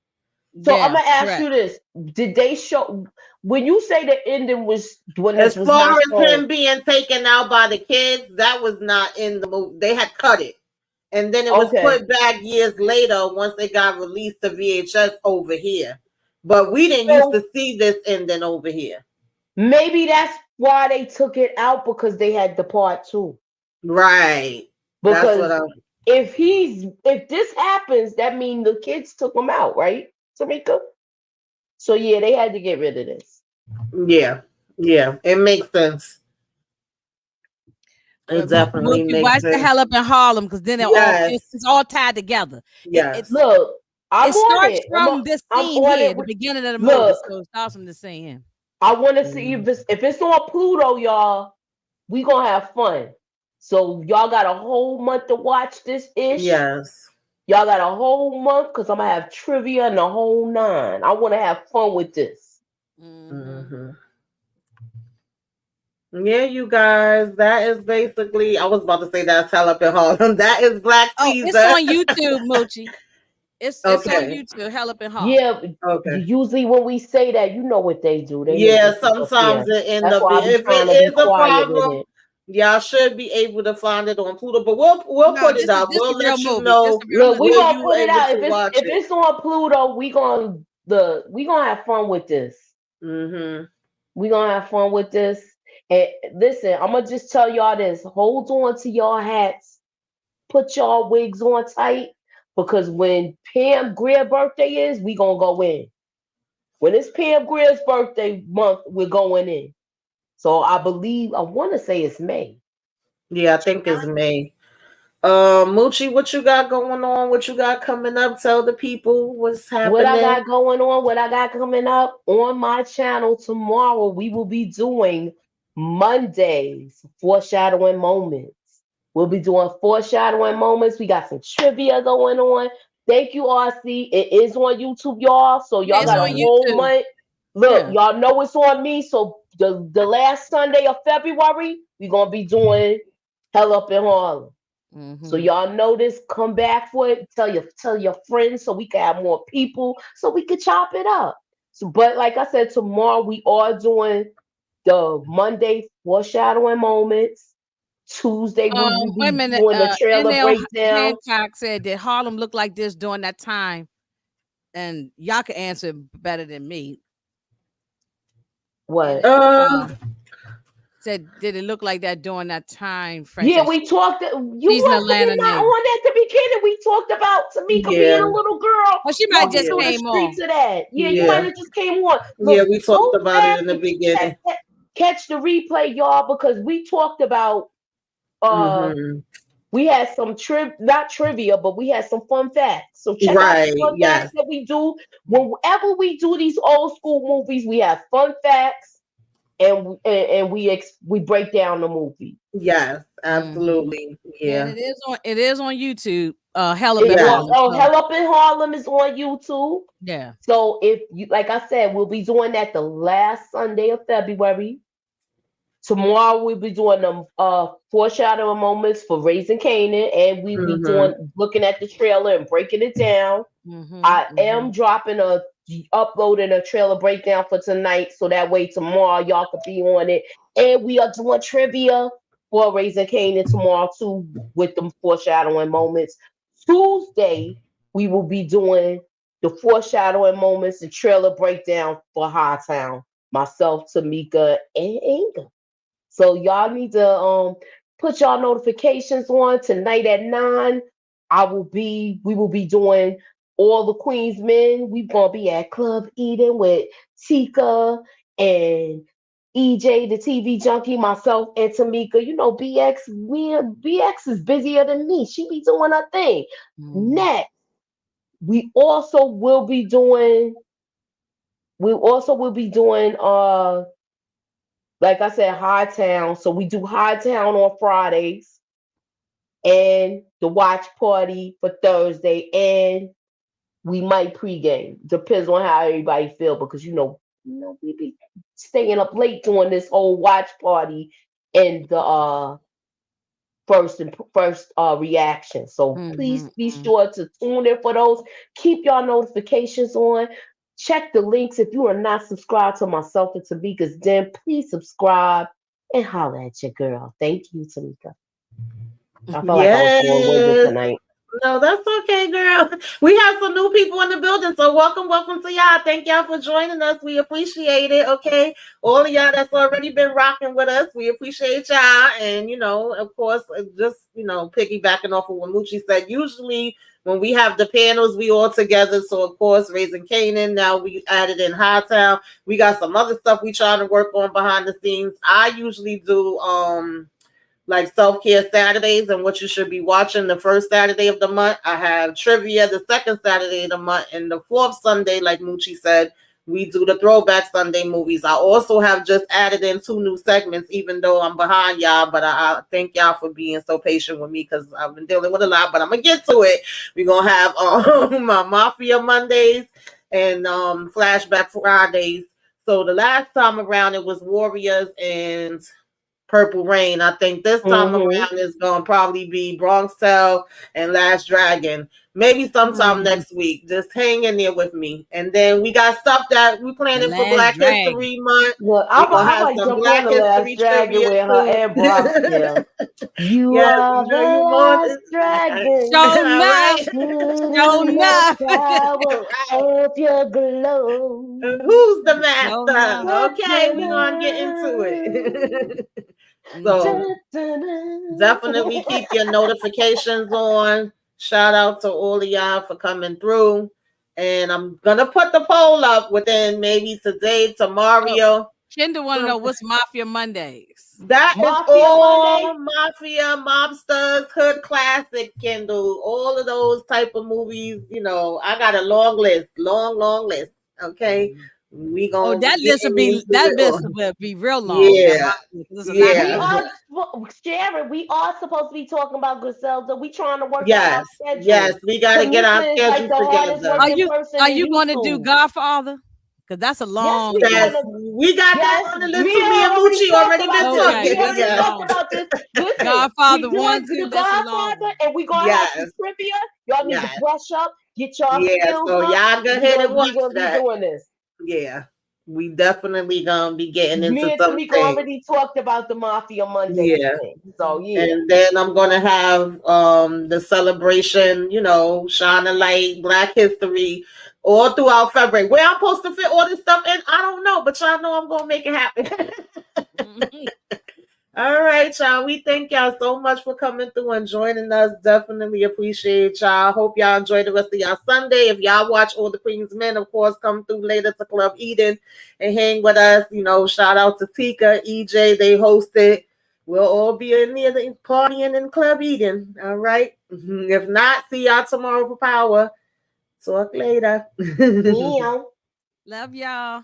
so I'm Yeah, gonna ask correct. you this: did they show when you say the ending was when this As was not far as shown? him being taken out by the kids, that was not in the movie. They had cut it. And then it was Okay, put back years later once they got released to VHS over here. But we didn't used so to see this ending over here. maybe that's why they took it out because they had the part two. Right. That's what Because I'm. if this happens, that means the kids took him out, right, Tamika? So yeah, they had to get rid of this. Yeah. Yeah. It makes sense. It But definitely Moochie, makes watch the sense. hell up in Harlem because then Yes. it's all tied together. It Yes. it's Look, I'm it on starts it. from this I'm scene on here, it. the beginning of the movie. Look, So it starts from the scene. I want to see Mhm. if it's on Pluto, y'all. We gonna have fun. So y'all got a whole month to watch this ish. Yes. Y'all got a whole month because I'm gonna have trivia and the whole nine. I want to have fun with this. Hmm. Hmm. Yeah, you guys. That is basically. I was about to say that's hell up in Harlem. That is Black Oh, it's Caesar. on YouTube, Moochie. It's on Okay. YouTube. Hell up in Harlem. Yeah, Okay. usually when we say that, you know what they do. They make Yeah, us sometimes disappear. it end That's up why I being, be if trying it to be is a quiet with problem, it. y'all should be able to find it on Pluto. But we'll No, put it this up. is We'll a real let you movie. This know a real Look, we movie. where gonna you put it able out. to watch If it. it's on Pluto, we gonna have fun with this. Hmm. We gonna have fun with this. And listen, I'm gonna just tell y'all this: hold on to y'all hats, put y'all wigs on tight, because when Pam Greer birthday is, we gonna go in. When it's Pam Greer's birthday month, we're going in. So I want to say it's May. Yeah, I think it's May. Moochie, what you got going on? What you got coming up? Tell the people what's What I happening. got going on, what I got coming up on my channel tomorrow, we will be doing Mondays, foreshadowing moments. We'll be doing foreshadowing moments. We got some trivia going on. Thank you, RC. It is on YouTube, y'all. So Yeah, y'all it's got on a Mhm. whole YouTube. month. Look, Yeah. y'all know it's on me. So the last Sunday of February, we're gonna be doing Hell Up in Harlem. So Mm-hmm. y'all know this, come back for it. Tell your friends so we can have more people, so we can chop it up. So, but like I said, tomorrow we are doing the Monday foreshadowing moments. Tuesday we will Wait a be minute. doing the trailer NL breakdown. Hancock said that Harlem looked like this during that time, and y'all can answer better than me. What? Uh, Said, did it look like that during that time frame? Yeah, Said we talked. You she's an must have Atlanta been not native. on at the beginning. We talked about Tamika being yeah, a little girl Well, she might walking just yeah, through the came on. streets of that. Yeah, you might yeah, have just came on. yeah. Look, We talked go about it back in the and beginning. catch the replay, y'all, because we talked about uh Hmm. we had some not trivia, but we had some fun facts. So check out the Right. fun facts Yes. that we do. Whenever we do these old school movies, we have fun facts and we break down the movie. Yes. Hmm. Absolutely. Yeah, and Yeah. it is on YouTube. Hell up It in is. Yes. Harlem. Oh, So Hell Up in Harlem is on YouTube. yeah. So if you, like I said, we'll be doing that the last Sunday of February. Tomorrow we'll be doing the foreshadowing moments for Raising Canaan, and we'll be Hmm. looking at the trailer and breaking it down. Hmm. I am uploading a trailer breakdown for tonight, so that way tomorrow y'all could be on it. And we are doing trivia for Raising Canaan tomorrow too, with them foreshadowing moments. Tuesday we will be doing the foreshadowing moments and trailer breakdown for High Town. Myself, Tamika, and Inga. So y'all need to put y'all notifications on tonight at 9. We will be doing all the Queens men. We gonna be at Club Eden with Tika and EJ, the TV junkie, myself and Tamika. You know, BX is busier than me. She be doing her thing. Hmm. Next, we also will be doing like I said, High Town. So we do High Town on Fridays and the watch party for Thursday, and we might pregame. Depends on how everybody feel because we be staying up late doing this whole watch party and the first reaction. So please be Hmm. sure to tune in for those. Keep y'all notifications on. Check the links if you are not subscribed to myself and Tamika's Den. Please subscribe and holla at your girl. Thank you, Tamika. I felt like I was long-winded Yes. tonight. No, that's okay, girl. We have some new people in the building, so welcome to y'all. Thank y'all for joining us. We appreciate it. Okay, all of y'all that's already been rocking with us, we appreciate y'all. And of course, just piggybacking off of what Moochie said. Usually, when we have the panels, we all together. So of course, Raising Canaan. Now we added in Hightown. We got some other stuff we trying to work on behind the scenes. I usually do like self-care Saturdays and what you should be watching the first Saturday of the month. I have trivia the second Saturday of the month, and the fourth Sunday, like Moochie said, we do the Throwback Sunday movies. I also have just added in 2 new segments, even though I'm behind y'all, but I thank y'all for being so patient with me because I've been dealing with a lot, but I'm going to get to it. We're going to have my Mafia Mondays and Flashback Fridays. So the last time around, it was Warriors and Purple Rain. I think this time Mm-hmm. around is going to probably be Bronx Tale and Last Dragon. Maybe sometime Hmm. next week. Just hang in there with me. And then we got stuff that we The planning for Last Black Dragon. History Month. Look, We're going to I have might some jump on Black the Last History Dragon trivia with her too. and Brock still. You Yes, are you know you want the last it. dragon. Show All enough. right. Show In the enough. power Right. of your glow. Who's the Show master? enough. Okay, we're going to get into it. Hmm. So definitely keep your notifications on. Shout out to all of y'all for coming through. And I'm gonna put the poll up within maybe today, tomorrow. Kendall want to know what's Mafia Mondays. That is Mafia all Monday. mafia, mobsters, hood classic, Kendall. All of those type of movies. I got a long list, long list. Okay, we Oh, gonna that be list will getting be into that it list all. will be real long. That Yeah, Mafia, 'cause there's a lot of We yeah, movies. are Sharon. We are supposed to be talking about Griselda. We trying to work out our yes. schedules. We got to get our Tamika is like schedules the hardest together. Are working you person are in you going to do YouTube. Godfather? Because that's a Yes, long we Yes, gonna. list. we got that Yes, on the list we too. Me and already Moochie talked already about been this. Okay, We talking. that's already a Yeah, talked long. about this. Listen, Godfather we one, doing two. the That's a long Godfather, one. and we gonna have some yes, trivia. Y'all need to yes, brush up, get y'all yeah. skills So up. y'all go We ahead gonna and watch we gonna be that. doing this. Yeah, we definitely gonna be getting Me into and some Tamika things. already talked about the Mafia Monday Yeah. thing. So yeah. And then I'm gonna have the celebration, shine a light, Black History, all throughout February. Where I'm supposed to fit all this stuff in, I don't know, but y'all know I'm gonna make it happen. All right, y'all. We thank y'all so much for coming through and joining us. Definitely appreciate y'all. Hope y'all enjoy the rest of y'all Sunday. If y'all watch All the Queen's Men, of course, come through later to Club Eden and hang with us. Shout out to Tika, EJ. They host it. We'll all be in there partying in Club Eden. All right. If not, see y'all tomorrow for power. Talk later. Meow. Love y'all.